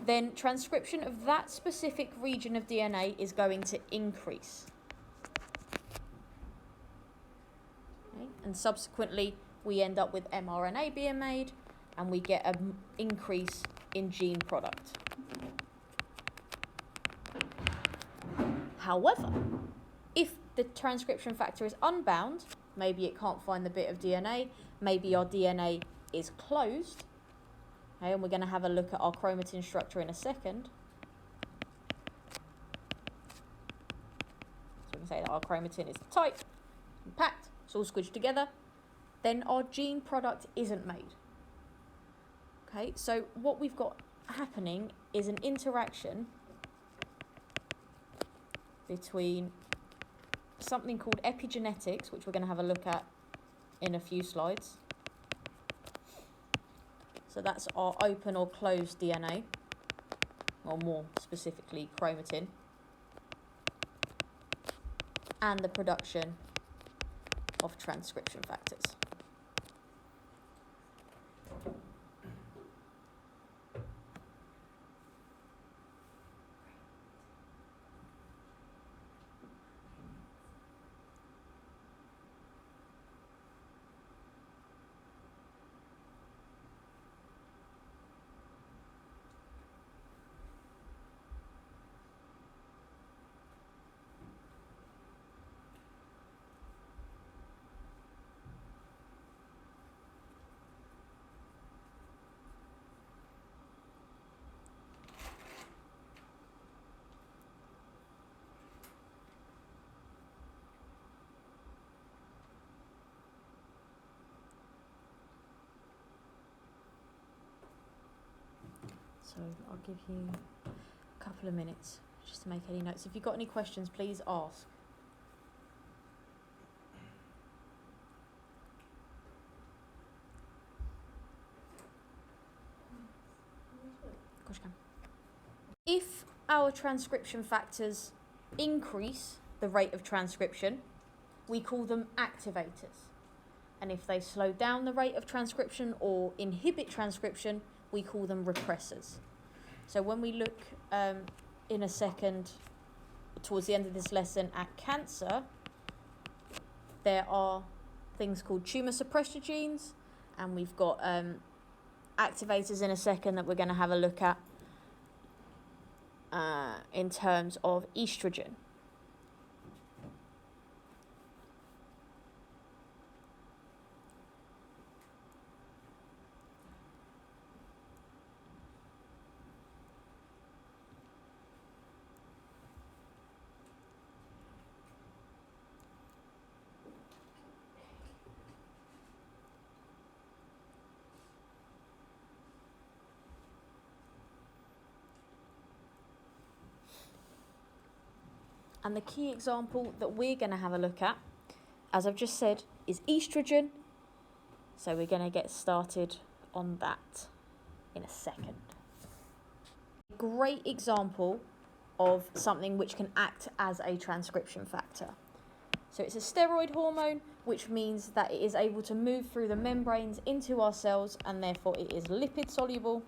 then transcription of that specific region of DNA is going to increase. Okay? And subsequently, we end up with mRNA being made, and we get an increase in gene product. However, if the transcription factor is unbound, maybe it can't find the bit of DNA, maybe our DNA is closed, okay, and we're going to have a look at our chromatin structure in a second. So we can say that our chromatin is tight, compact, it's all squished together, then our gene product isn't made. Okay, so what we've got happening is an interaction between something called epigenetics, which we're going to have a look at in a few slides. So that's our open or closed DNA, or more specifically chromatin, and the production of transcription factors. So I'll give you a couple of minutes just to make any notes. If you've got any questions, please ask. Of course you can. If our transcription factors increase the rate of transcription, we call them activators. And if they slow down the rate of transcription or inhibit transcription, we call them repressors. So when we look in a second, towards the end of this lesson, at cancer, there are things called tumour suppressor genes, and we've got activators in a second that we're going to have a look at in terms of estrogen. And the key example that we're going to have a look at, as I've just said, is estrogen. So we're going to get started on that in a second. A great example of something which can act as a transcription factor. So it's a steroid hormone, which means that it is able to move through the membranes into our cells, and therefore it is lipid soluble.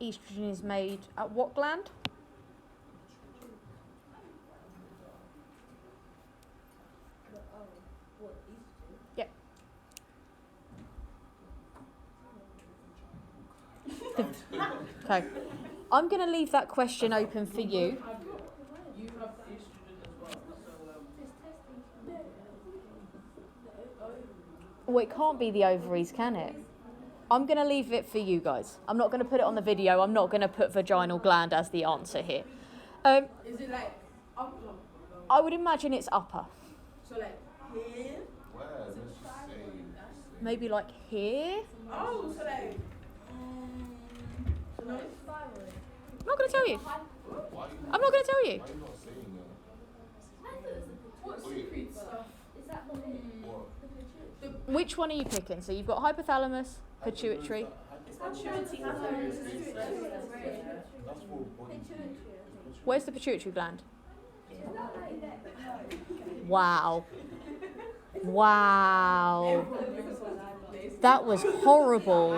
Estrogen is made at what gland? Yep. Okay. I'm going to leave that question open for you. You have estrogen as well, so Well, it can't be the ovaries, can it? I'm going to leave it for you guys. I'm not going to put it on the video. I'm not going to put vaginal gland as the answer here. is it like upper? I would imagine it's upper. So like here? Where? Let's just say. Maybe like here? Oh, so like so no, it's thyroid. I'm not going to tell you. Why are you, I'm not going to tell you. why are you not saying What Wait. secret stuff? Is that the what? Which one are you picking? So you've got hypothalamus, pituitary. It's maturity. That's for body. Where's the pituitary gland? Wow. Wow. That was horrible.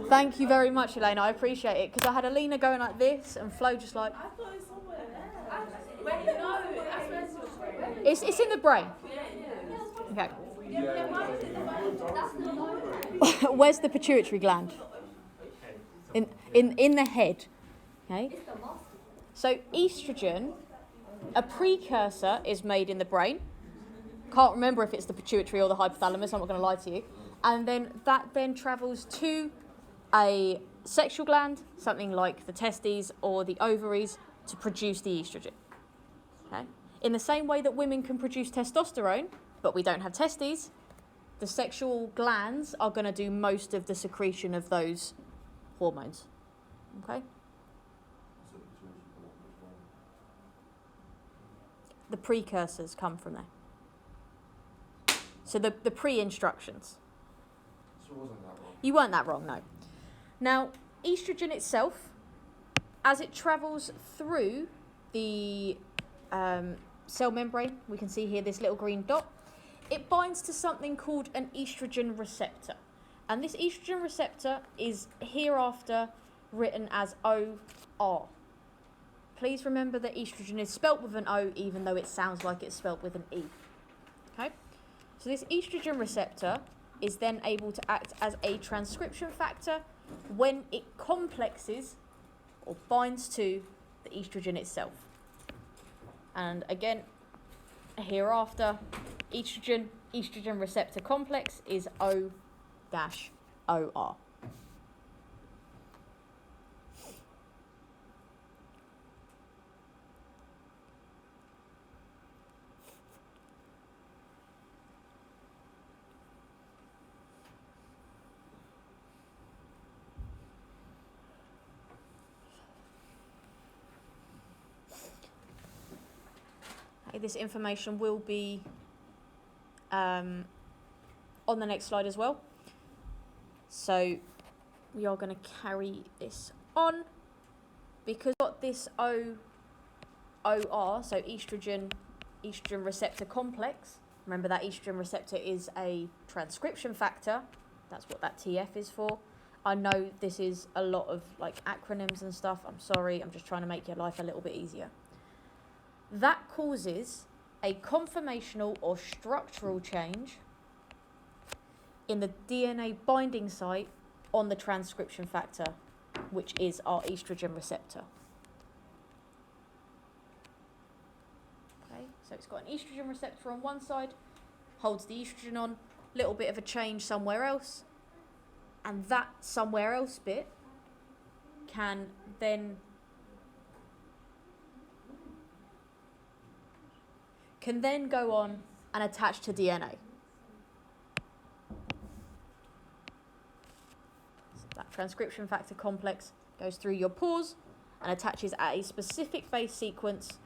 Thank you very much, Elaine. I appreciate it. Because I had Alina going like this and Flo just like... I thought it's somewhere there. Wait, no, I swear it's your brain. It's in the brain. Yeah. Okay. Where's the pituitary gland? In the head. Okay. So estrogen, a precursor is made in the brain. Can't remember if it's the pituitary or the hypothalamus. I'm not going to lie to you. And then that then travels to a sexual gland, something like the testes or the ovaries, to produce the estrogen. Okay. In the same way that women can produce testosterone, but we don't have testes, the sexual glands are going to do most of the secretion of those hormones. Okay? The precursors come from there. So the pre-instructions. So wasn't that wrong? You weren't that wrong, no. Now, estrogen itself, as it travels through the cell membrane. We can see here this little green dot. It binds to something called an estrogen receptor. And this estrogen receptor is hereafter written as OR. Please remember that estrogen is spelt with an O, even though it sounds like it's spelt with an E. Okay? So this estrogen receptor is then able to act as a transcription factor when it complexes or binds to the estrogen itself. And again, hereafter, estrogen receptor complex is O-OR. This information will be on the next slide as well. So we are going to carry this on because we've got this OR, so estrogen receptor complex. Remember that estrogen receptor is a transcription factor. That's what that TF is for. I know this is a lot of like acronyms and stuff. I'm sorry. I'm just trying to make your life a little bit easier. That causes a conformational or structural change in the DNA binding site on the transcription factor, which is our estrogen receptor. Okay, so it's got an estrogen receptor on one side, holds the estrogen on, little bit of a change somewhere else, and that somewhere else bit can then go on and attach to DNA. So that transcription factor complex goes through your pores and attaches at a specific base sequence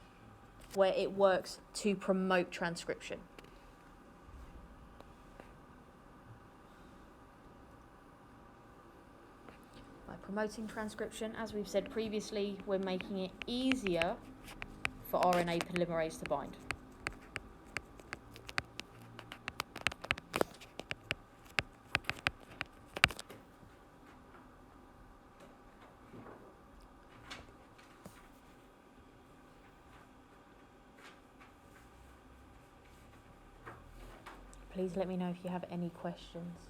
where it works to promote transcription. By promoting transcription, as we've said previously, we're making it easier for RNA polymerase to bind. Please let me know if you have any questions.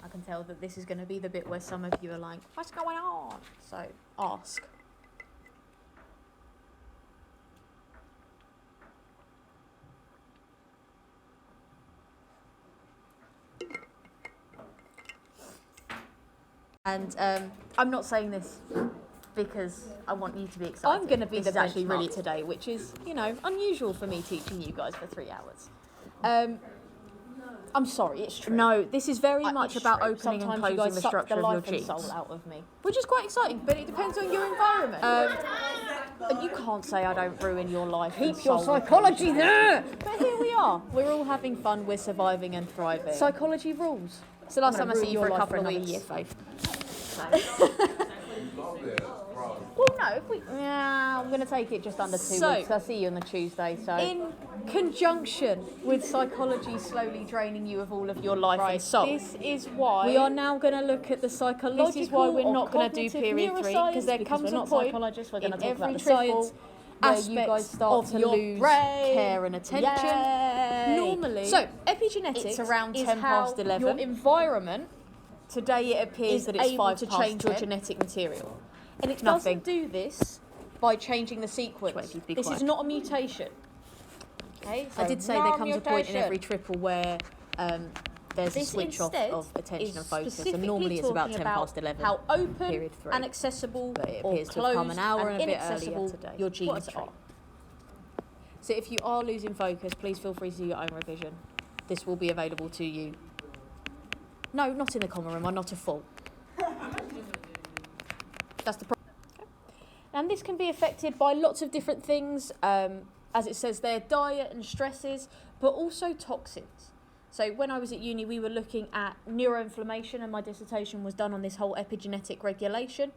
I can tell that this is going to be the bit where some of you are like, what's going on? So ask. And I'm not saying this because I want you to be excited. I'm going to be the actually really today, which is, unusual for me teaching you guys for 3 hours. I'm sorry, it's true. No, this is very much about opening and closing the structure of your genes. Out of me, which is quite exciting, but it depends on your environment. And you can't say I don't ruin your life. Keep your psychology there. But here we are. We're all having fun. We're surviving and thriving. Psychology rules. It's the last time I see you for a couple of weeks. Year, Faith. Well, no, I'm going to take it just under 2 weeks. I'll see you on the Tuesday. So, in conjunction with psychology slowly draining you of all of your life and soul, this is why we are now going to look at the psychological. This is why we're not going to do period 3 because there comes a point we're going to talk about the science where you guys start to lose care and attention. Yay. Normally, so epigenetics it's around 10 past 11. Your environment. Today it appears that it's 5 to change your genetic material. And it doesn't do this by changing the sequence. This is not a mutation. Okay, so I did say there comes a point in every triple where there's a switch off of attention and focus, and normally it's about 10 past 11. How open and accessible or closed and inaccessible your genes are. So if you are losing focus, please feel free to do your own revision. This will be available to you. No, not in the common room. I'm not a fool. That's the problem. And this can be affected by lots of different things, as it says there, diet and stresses, but also toxins. So when I was at uni, we were looking at neuroinflammation, and my dissertation was done on this whole epigenetic regulation.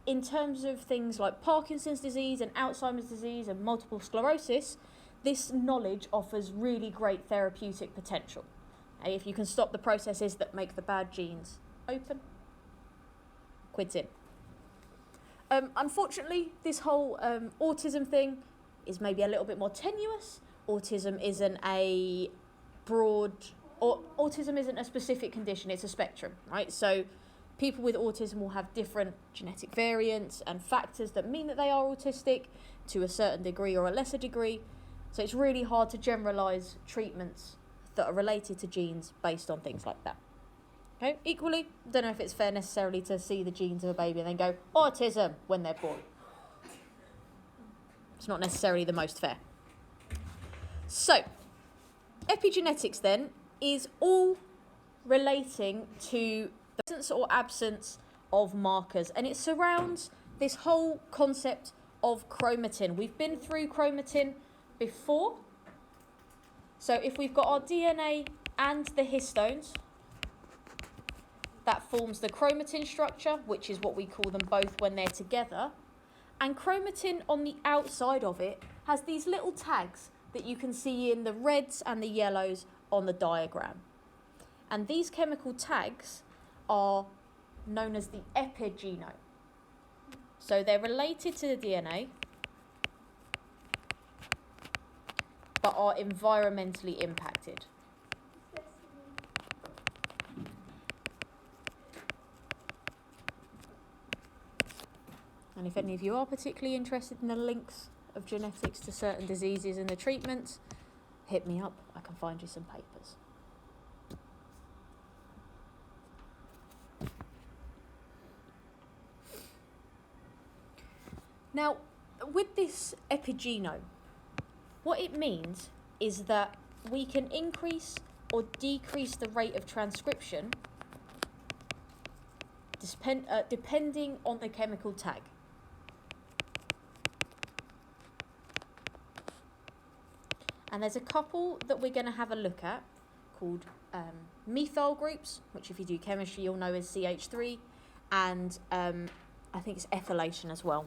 in terms of things like Parkinson's disease and Alzheimer's disease and multiple sclerosis, this knowledge offers really great therapeutic potential. If you can stop the processes that make the bad genes open, quid's in. Unfortunately, this whole autism thing is maybe a little bit more tenuous. Autism isn't a autism isn't a specific condition, it's a spectrum, right? So people with autism will have different genetic variants and factors that mean that they are autistic to a certain degree or a lesser degree. So it's really hard to generalise treatments that are related to genes based on things like that. Okay. Equally, don't know if it's fair necessarily to see the genes of a baby and then go autism when they're born. It's not necessarily the most fair. So, epigenetics then is all relating to the presence or absence of markers, and it surrounds this whole concept of chromatin. We've been through chromatin before. So if we've got our DNA and the histones, that forms the chromatin structure, which is what we call them both when they're together. And chromatin on the outside of it has these little tags that you can see in the reds and the yellows on the diagram. And these chemical tags are known as the epigenome. So they're related to the DNA, but are environmentally impacted. And if any of you are particularly interested in the links of genetics to certain diseases and the treatments, hit me up, I can find you some papers. Now, with this epigenome, what it means is that we can increase or decrease the rate of transcription depending on the chemical tag. And there's a couple that we're going to have a look at called methyl groups, which if you do chemistry you'll know is CH3, and I think it's ethylation as well.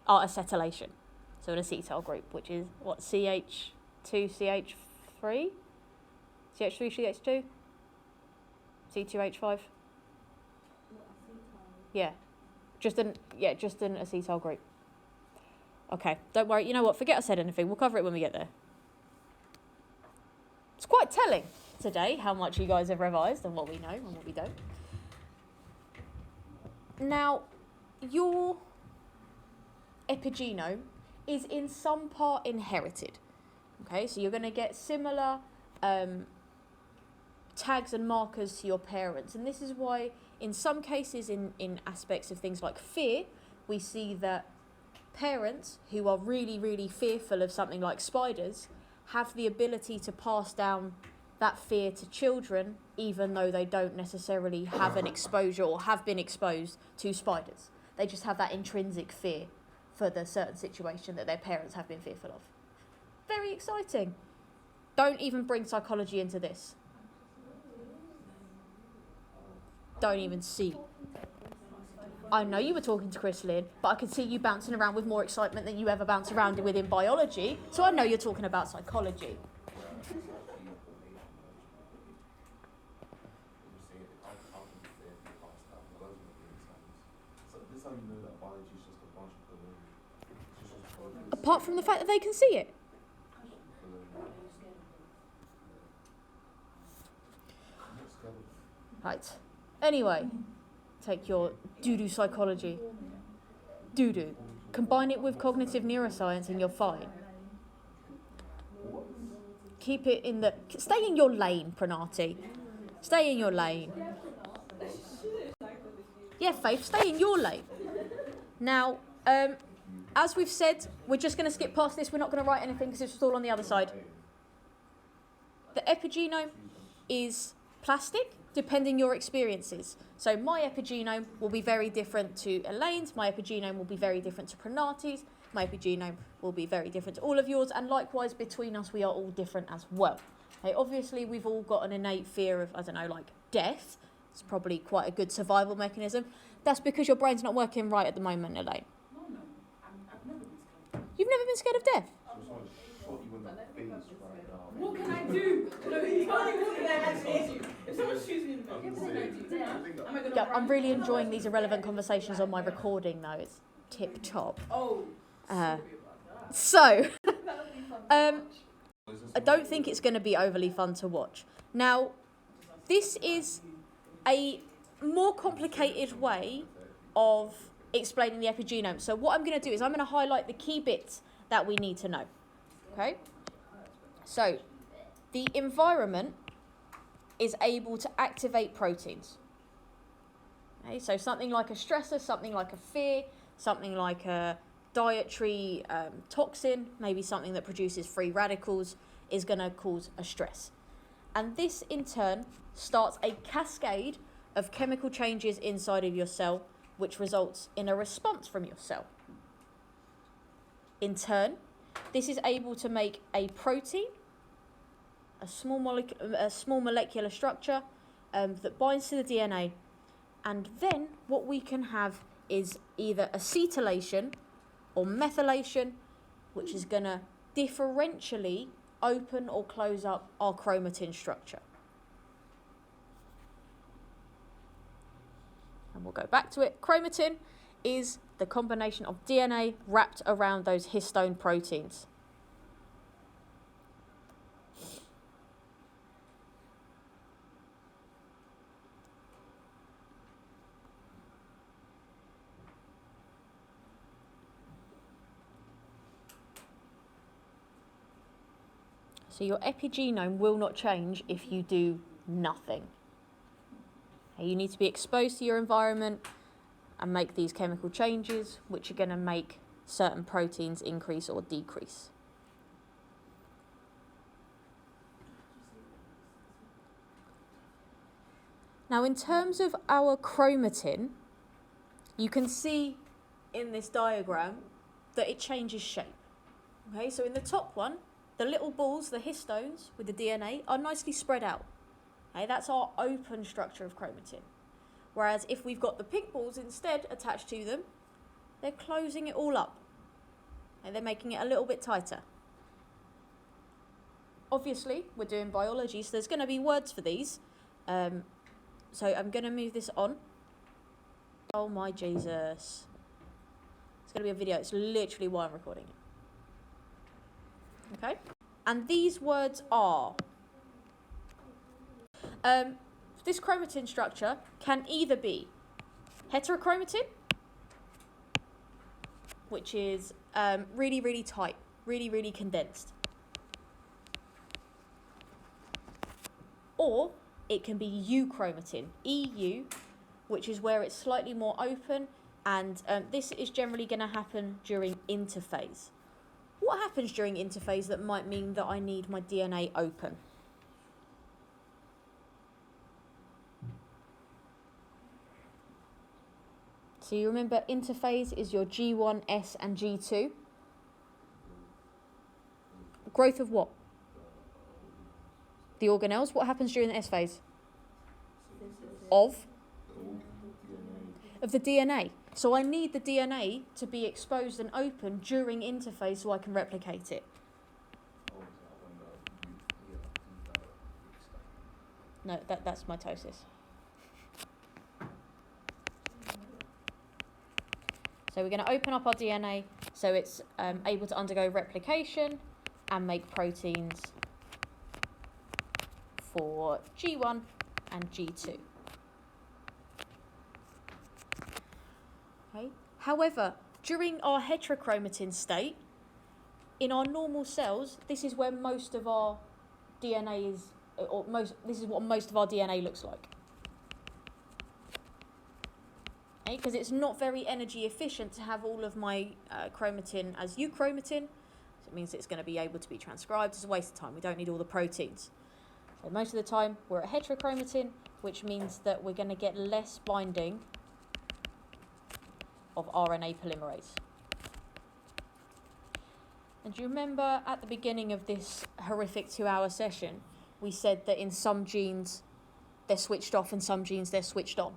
Acetylation. So an acetyl group, which is what, CH2, CH3? CH3, CH2? C2H5? Yeah. Just an acetyl group. Okay, don't worry. You know what? Forget I said anything. We'll cover it when we get there. It's quite telling today how much you guys have revised and what we know and what we don't. Now, your epigenome is in some part inherited. Okay, so you're going to get similar tags and markers to your parents. And this is why in some cases in aspects of things like fear, we see that parents who are really, really fearful of something like spiders have the ability to pass down that fear to children, even though they don't necessarily have an exposure or have been exposed to spiders. They just have that intrinsic fear for the certain situation that their parents have been fearful of. Very exciting. Don't even bring psychology into this. Don't even see. I know you were talking to Chris Lynn, but I could see you bouncing around with more excitement than you ever bounce around with in biology, so I know you're talking about psychology. Apart from the fact that they can see it. Right. Anyway, take your doo-doo psychology. Doo-doo. Combine it with cognitive neuroscience and you're fine. Keep it in the... Stay in your lane, Pranati. Stay in your lane. Yeah, Faith, stay in your lane. Now, as we've said, we're just going to skip past this. We're not going to write anything because it's all on the other side. The epigenome is plastic, depending your experiences. So my epigenome will be very different to Elaine's. My epigenome will be very different to Pranati's. My epigenome will be very different to all of yours. And likewise, between us, we are all different as well. Okay, obviously, we've all got an innate fear of, I don't know, like death. It's probably quite a good survival mechanism. That's because your brain's not working right at the moment, Elaine. No, I've never been scared. You've never been scared of death? So someone shot you in the face right now. What can I do? No, you tell me what can I actually do? If someone shoots me in the face, what can I do? Am I gonna Yeah, I'm run? really enjoying these irrelevant conversations on my recording though. It's tip top. Oh, Uh, sorry about that. So, That would be fun to watch. I don't think it's going to be overly fun to watch. Now, this is a more complicated way of explaining the epigenome. So what I'm going to do is I'm going to highlight the key bits that we need to know. Okay? So, the environment is able to activate proteins. Okay? So something like a stressor, something like a fear, something like a dietary toxin, maybe something that produces free radicals, is going to cause a stress. And this in turn starts a cascade of chemical changes inside of your cell, which results in a response from your cell. In turn, this is able to make a protein, a small molecular structure that binds to the DNA. And then what we can have is either acetylation or methylation, which is going to differentially open or close up our chromatin structure. And we'll go back to it. Chromatin is the combination of DNA wrapped around those histone proteins. So your epigenome will not change if you do nothing. You need to be exposed to your environment and make these chemical changes, which are going to make certain proteins increase or decrease. Now, in terms of our chromatin, you can see in this diagram that it changes shape. Okay, so in the top one, the little balls, the histones with the DNA, are nicely spread out. Okay, that's our open structure of chromatin. Whereas if we've got the pink balls instead attached to them, they're closing it all up. Okay, they're making it a little bit tighter. Obviously, we're doing biology, so there's going to be words for these. So I'm going to move this on. Oh my Jesus. It's going to be a video. It's literally why I'm recording it. Okay? And these words are... this chromatin structure can either be heterochromatin, which is really, really tight, really, really condensed. Or it can be euchromatin, EU, which is where it's slightly more open, and this is generally going to happen during interphase. What happens during interphase that might mean that I need my DNA open? So you remember interphase is your G1, S and G2. Growth of what? The organelles. What happens during the S phase? Of the DNA. So I need the DNA to be exposed and open during interphase so I can replicate it. No, that's mitosis. So we're going to open up our DNA so it's able to undergo replication and make proteins for G1 and G2. Okay. However, during our heterochromatin state, in our normal cells, this is where most of our DNA is, this is what most of our DNA looks like. Okay, because it's not very energy efficient to have all of my chromatin as euchromatin. So it means it's going to be able to be transcribed. It's a waste of time. We don't need all the proteins. So most of the time, we're at heterochromatin, which means that we're going to get less binding of RNA polymerase. And do you remember at the beginning of this horrific 2-hour session, we said that in some genes, they're switched off, and some genes they're switched on.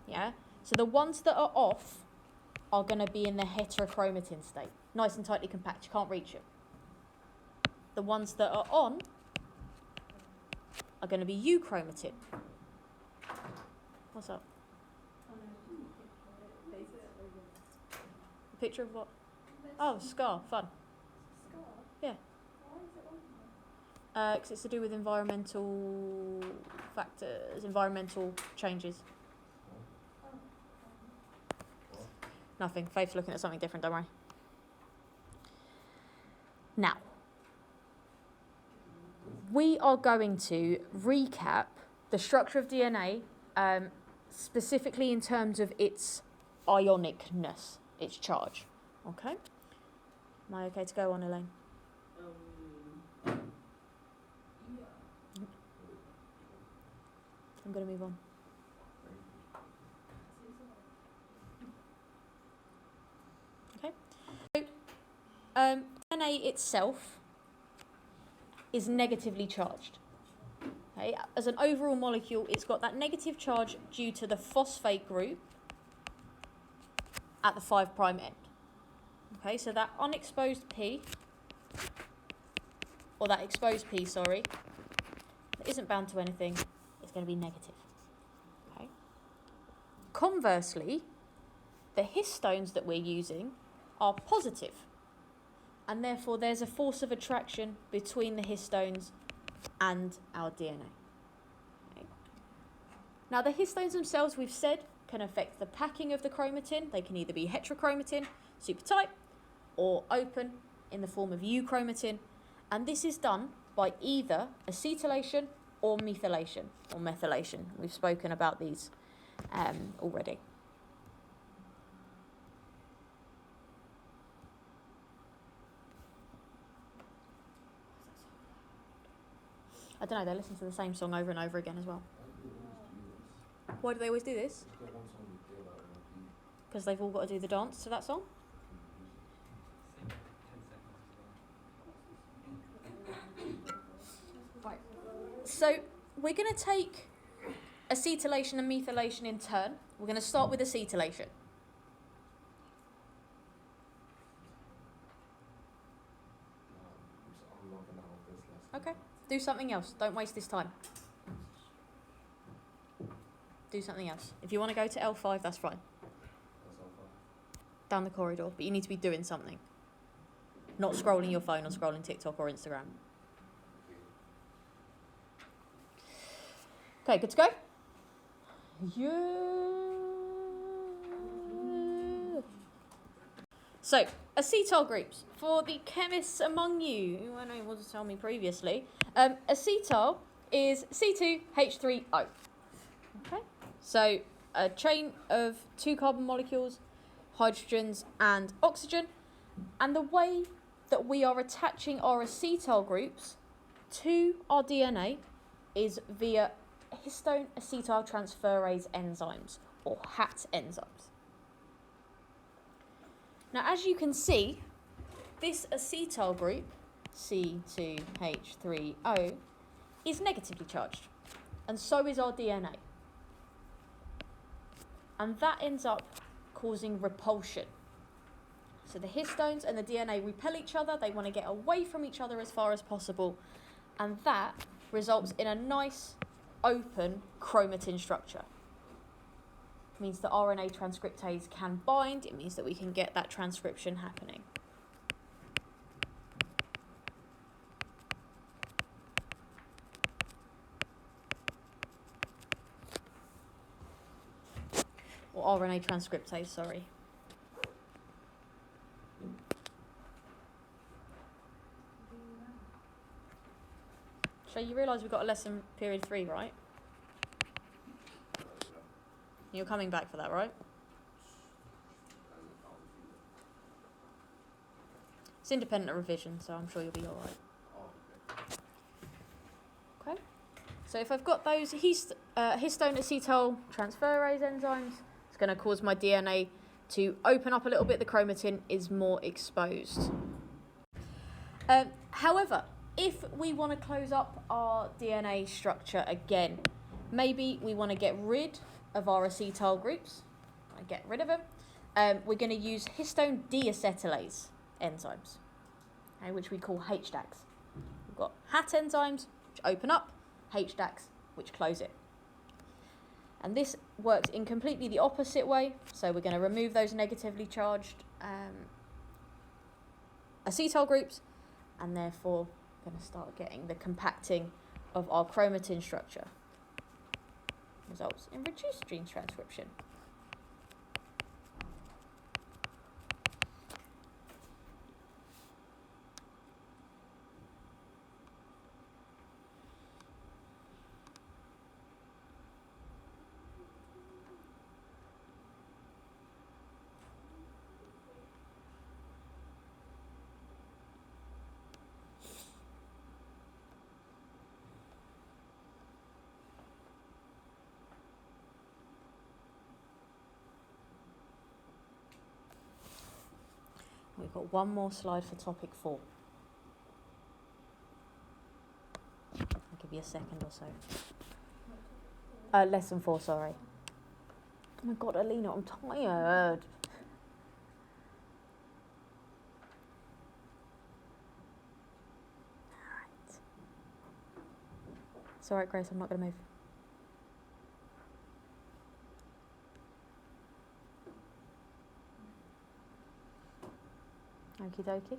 Yeah? So the ones that are off are going to be in the heterochromatin state. Nice and tightly compact, you can't reach them. The ones that are on are going to be euchromatin. What's up? A picture of what? Oh, scar, fun. Scar? Yeah. Why is it on there? Because it's to do with environmental factors, environmental changes. Nothing. Faith's looking at something different, don't worry. Now, we are going to recap the structure of DNA, specifically in terms of its ionicness, its charge. Okay? Am I okay to go on, Elaine? Yeah. I'm going to move on. Okay? So, DNA itself is negatively charged. Okay? As an overall molecule, it's got that negative charge due to the phosphate group at the 5' end. Okay, so that unexposed P, or that exposed P, sorry, that isn't bound to anything, it's going to be negative. Okay. Conversely, the histones that we're using are positive, and therefore there's a force of attraction between the histones and our DNA. Okay. Now, the histones themselves, we've said, can affect the packing of the chromatin. They can either be heterochromatin, super tight, or open in the form of euchromatin, and this is done by either acetylation or methylation or methylation. We've spoken about these already. I don't know, they listen to the same song over and over again as well. Why do they always do this? Because they've all got to do the dance to that song? Right. So we're going to take acetylation and methylation in turn. We're going to start with acetylation. Okay, do something else. Don't waste this time. Do something else. If you want to go to L5, that's fine. Down the corridor, but you need to be doing something. Not scrolling your phone or scrolling TikTok or Instagram. Okay, good to go? Yeah. So, acetyl groups. For the chemists among you who weren't able to tell me previously, acetyl is C2H3O. Okay? So, a chain of 2 carbon molecules, hydrogens and oxygen, and the way that we are attaching our acetyl groups to our DNA is via histone acetyl transferase enzymes, or HAT enzymes. Now, as you can see, this acetyl group, C2H3O, is negatively charged, and so is our DNA. And that ends up causing repulsion. So the histones and the DNA repel each other, they want to get away from each other as far as possible, and that results in a nice open chromatin structure. It means that RNA transcriptase can bind, it means that we can get that transcription happening. Or RNA transcriptase, sorry. So you realise we've got a lesson period 3, right? You're coming back for that, right? It's independent revision, so I'm sure you'll be alright. Okay. So if I've got those histone acetyl transferase enzymes, it's going to cause my DNA to open up a little bit. The chromatin is more exposed. However, if we want to close up our DNA structure again, maybe we want to get rid of our acetyl groups. Get rid of them. We're going to use histone deacetylase enzymes, okay, which we call HDACs. We've got HAT enzymes, which open up, HDACs, which close it. And this works in completely the opposite way. So we're going to remove those negatively charged acetyl groups, and therefore going to start getting the compacting of our chromatin structure. Results in reduced gene transcription. We've got one more slide for topic 4. I'll give you a second or so. Lesson 4, sorry. Oh my God, Alina, I'm tired. Alright. It's alright, Grace, I'm not going to move. Okie dokie.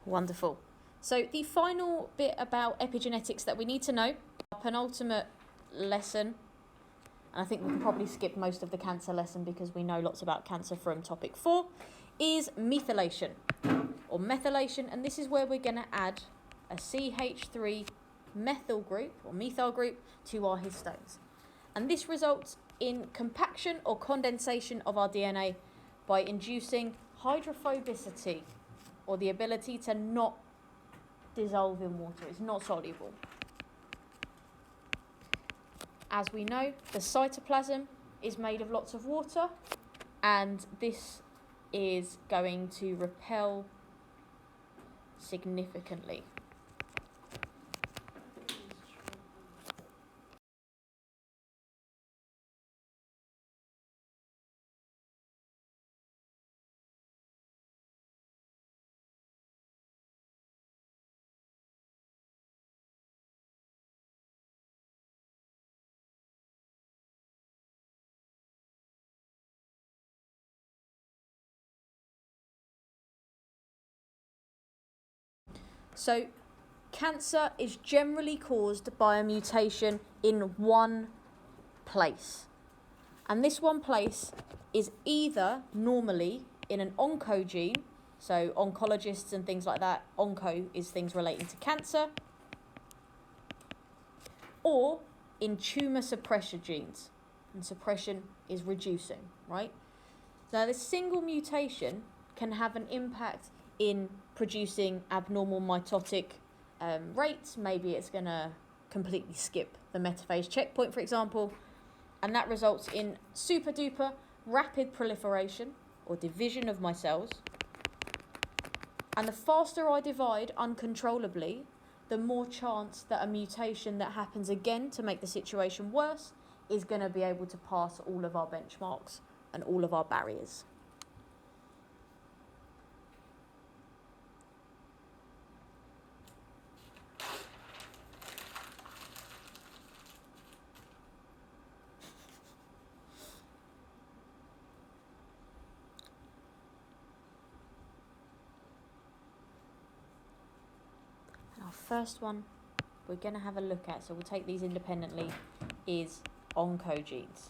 Wonderful. So the final bit about epigenetics that we need to know, our penultimate lesson, and I think we can probably skip most of the cancer lesson because we know lots about cancer from topic 4, is methylation or methylation, and this is where we're going to add a CH3 methyl group or methyl group to our histones. And this results in compaction or condensation of our DNA by inducing hydrophobicity, or the ability to not dissolve in water. It's not soluble. As we know, the cytoplasm is made of lots of water, and this is going to repel significantly. So, cancer is generally caused by a mutation in one place. And this one place is either normally in an oncogene, so oncologists and things like that, onco is things relating to cancer, or in tumour suppressor genes, and suppression is reducing, right? Now, this single mutation can have an impact in producing abnormal mitotic rates. Maybe it's going to completely skip the metaphase checkpoint, for example, and that results in super duper rapid proliferation or division of my cells. And the faster I divide uncontrollably, the more chance that a mutation that happens again to make the situation worse is going to be able to pass all of our benchmarks and all of our barriers. Our first one we're going to have a look at, so we'll take these independently, is oncogenes.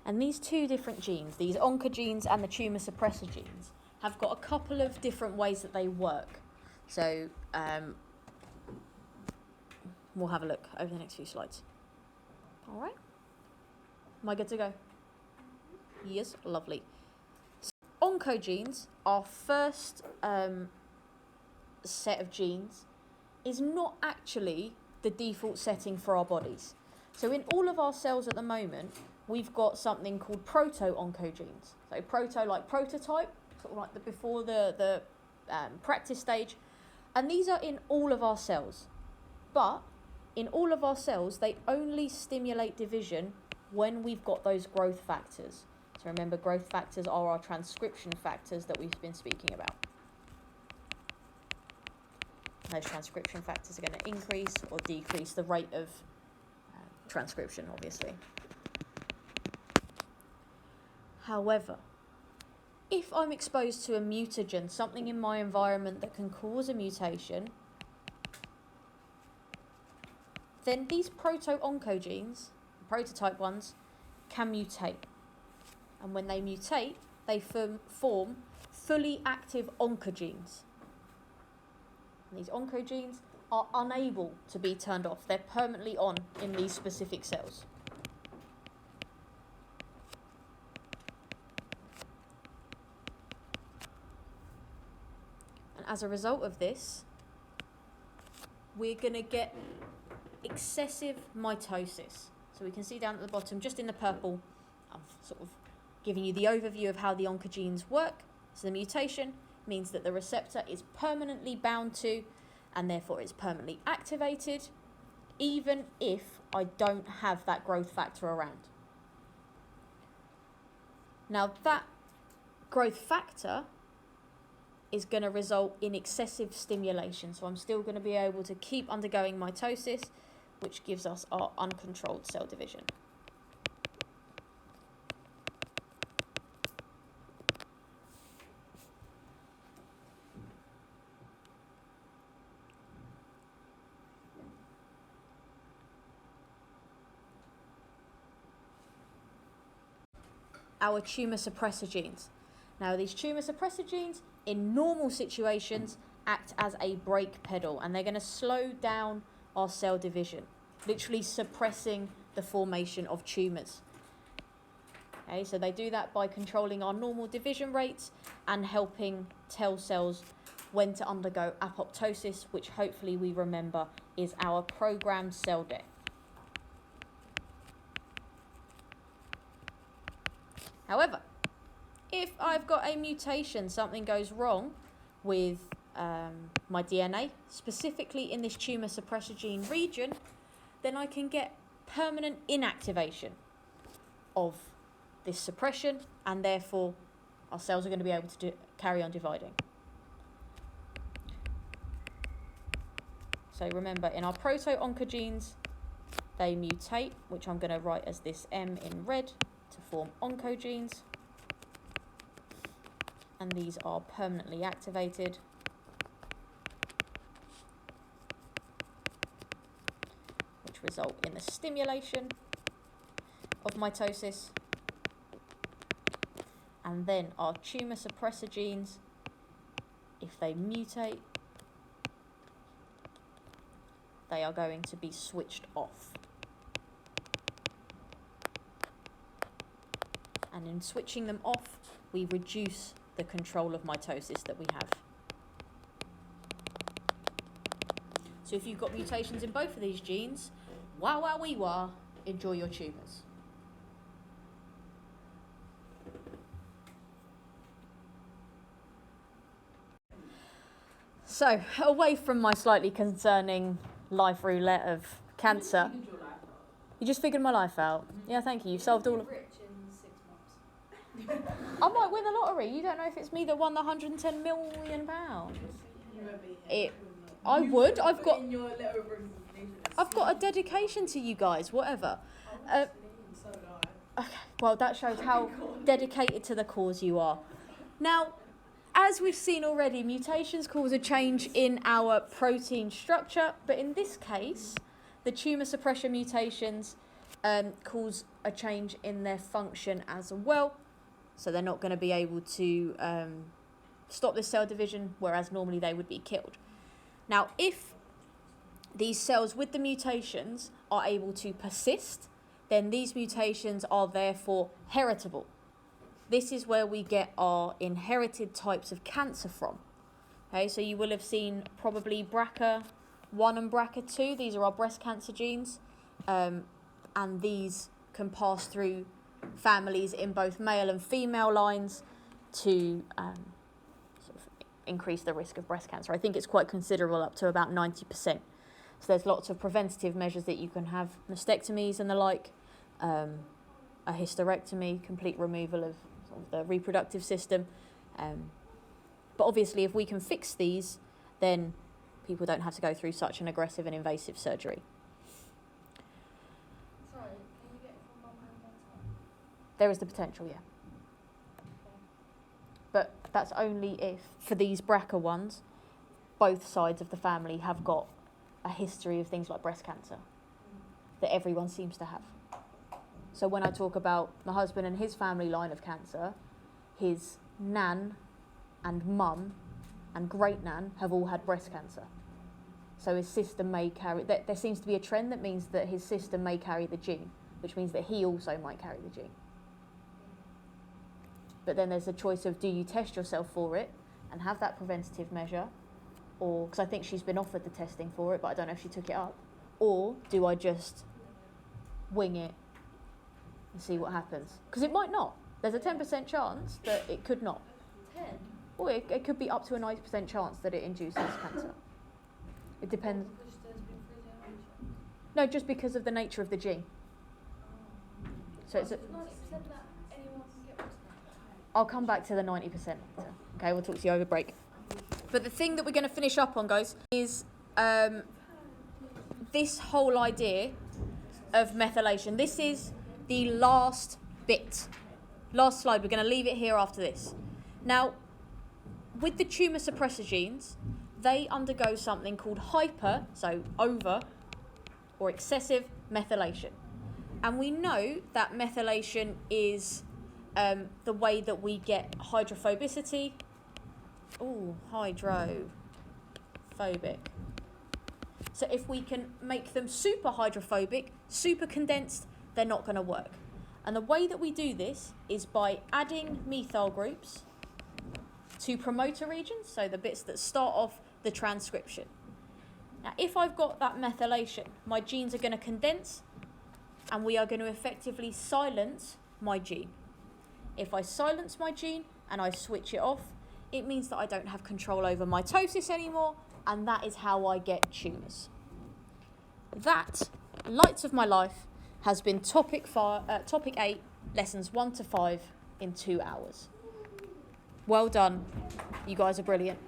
And these two different genes, these oncogenes and the tumour suppressor genes, have got a couple of different ways that they work. So we'll have a look over the next few slides. All right. Am I good to go? Yes, lovely. So, oncogenes, our first set of genes, is not actually the default setting for our bodies. So in all of our cells at the moment, we've got something called proto-oncogenes. So proto, like prototype, sort of like before the practice stage. And these are in all of our cells. But in all of our cells, they only stimulate division when we've got those growth factors. So remember, growth factors are our transcription factors that we've been speaking about. Those transcription factors are going to increase or decrease the rate of transcription, obviously. However, if I'm exposed to a mutagen, something in my environment that can cause a mutation, then these proto-oncogenes, prototype ones, can mutate. And when they mutate, they form fully active oncogenes. And these oncogenes are unable to be turned off. They're permanently on in these specific cells. And as a result of this, we're going to get excessive mitosis. So we can see down at the bottom, just in the purple, I'm sort of giving you the overview of how the oncogenes work. So the mutation means that the receptor is permanently bound to, and therefore it's permanently activated, even if I don't have that growth factor around. Now that growth factor is going to result in excessive stimulation. So I'm still going to be able to keep undergoing mitosis, which gives us our uncontrolled cell division. Our tumour suppressor genes. Now these tumour suppressor genes in normal situations act as a brake pedal, and they're going to slow down our cell division, literally suppressing the formation of tumours. Okay, so they do that by controlling our normal division rates and helping tell cells when to undergo apoptosis, which hopefully we remember is our programmed cell death. However, if I've got a mutation, something goes wrong with my DNA, specifically in this tumour suppressor gene region, then I can get permanent inactivation of this suppression, and therefore our cells are going to be able to carry on dividing. So remember, in our proto-oncogenes, they mutate, which I'm going to write as this M in red, to form oncogenes. And these are permanently activated. Which result in the stimulation of mitosis. And then our tumour suppressor genes, if they mutate, they are going to be switched off. And in switching them off, we reduce the control of mitosis that we have. So if you've got mutations in both of these genes, wow, wow, wee, wah, enjoy your tumours. So, away from my slightly concerning life roulette of cancer, you just figured my life out. Yeah, thank you. You've solved all of... Rich in 6 months. I might win the lottery. You don't know if it's me that won the £110 million. I would. I've got a dedication to you guys. Whatever. Okay. Well, that shows how dedicated to the cause you are. Now, as we've seen already, mutations cause a change in our protein structure, but in this case, the tumour suppression mutations cause a change in their function as well. So they're not going to be able to stop this cell division, whereas normally they would be killed. Now, if these cells with the mutations are able to persist, then these mutations are therefore heritable. This is where we get our inherited types of cancer from. Okay, so you will have seen probably BRCA1 and BRCA2. These are our breast cancer genes. and these can pass through families in both male and female lines to sort of increase the risk of breast cancer. I think it's quite considerable, up to about 90%. So there's lots of preventative measures that you can have, mastectomies and the like, a hysterectomy, complete removal of sort of the reproductive system. But obviously, if we can fix these, then people don't have to go through such an aggressive and invasive surgery. Sorry, can you get it from mum and dad's one? There is the potential, yeah. But that's only if, for these BRCA ones, both sides of the family have got a history of things like breast cancer that everyone seems to have. So when I talk about my husband and his family line of cancer, his nan and mum and great nan have all had breast cancer. So his sister may carry, there seems to be a trend that means that his sister may carry the gene, which means that he also might carry the gene. But then there's a choice of, do you test yourself for it and have that preventative measure, or, because I think she's been offered the testing for it, but I don't know if she took it up, or do I just wing it and see what happens? Because it might not. There's a 10% chance that it could not. 10? Or it could be up to a 90% chance that it induces cancer. It depends. Because there's been 3 generations. No, just because of the nature of the gene. So it's 90% that anyone can get breast cancer. I'll come back to the 90% later. Okay, we'll talk to you over break. But the thing that we're going to finish up on, guys, is this whole idea of methylation. This is the last bit. Last slide. We're going to leave it here after this. Now, with the tumour suppressor genes, they undergo something called hyper, so over, or excessive methylation. And we know that methylation is the way that we get hydrophobicity. Ooh, hydrophobic. So if we can make them super hydrophobic, super condensed, they're not going to work. And the way that we do this is by adding methyl groups to promoter regions, so the bits that start off the transcription. Now, if I've got that methylation, my genes are going to condense and we are going to effectively silence my gene. If I silence my gene and I switch it off, it means that I don't have control over mitosis anymore, and that is how I get tumours. That, Lights of My Life, has been topic 8, lessons 1 to 5 in 2 hours. Well done. You guys are brilliant.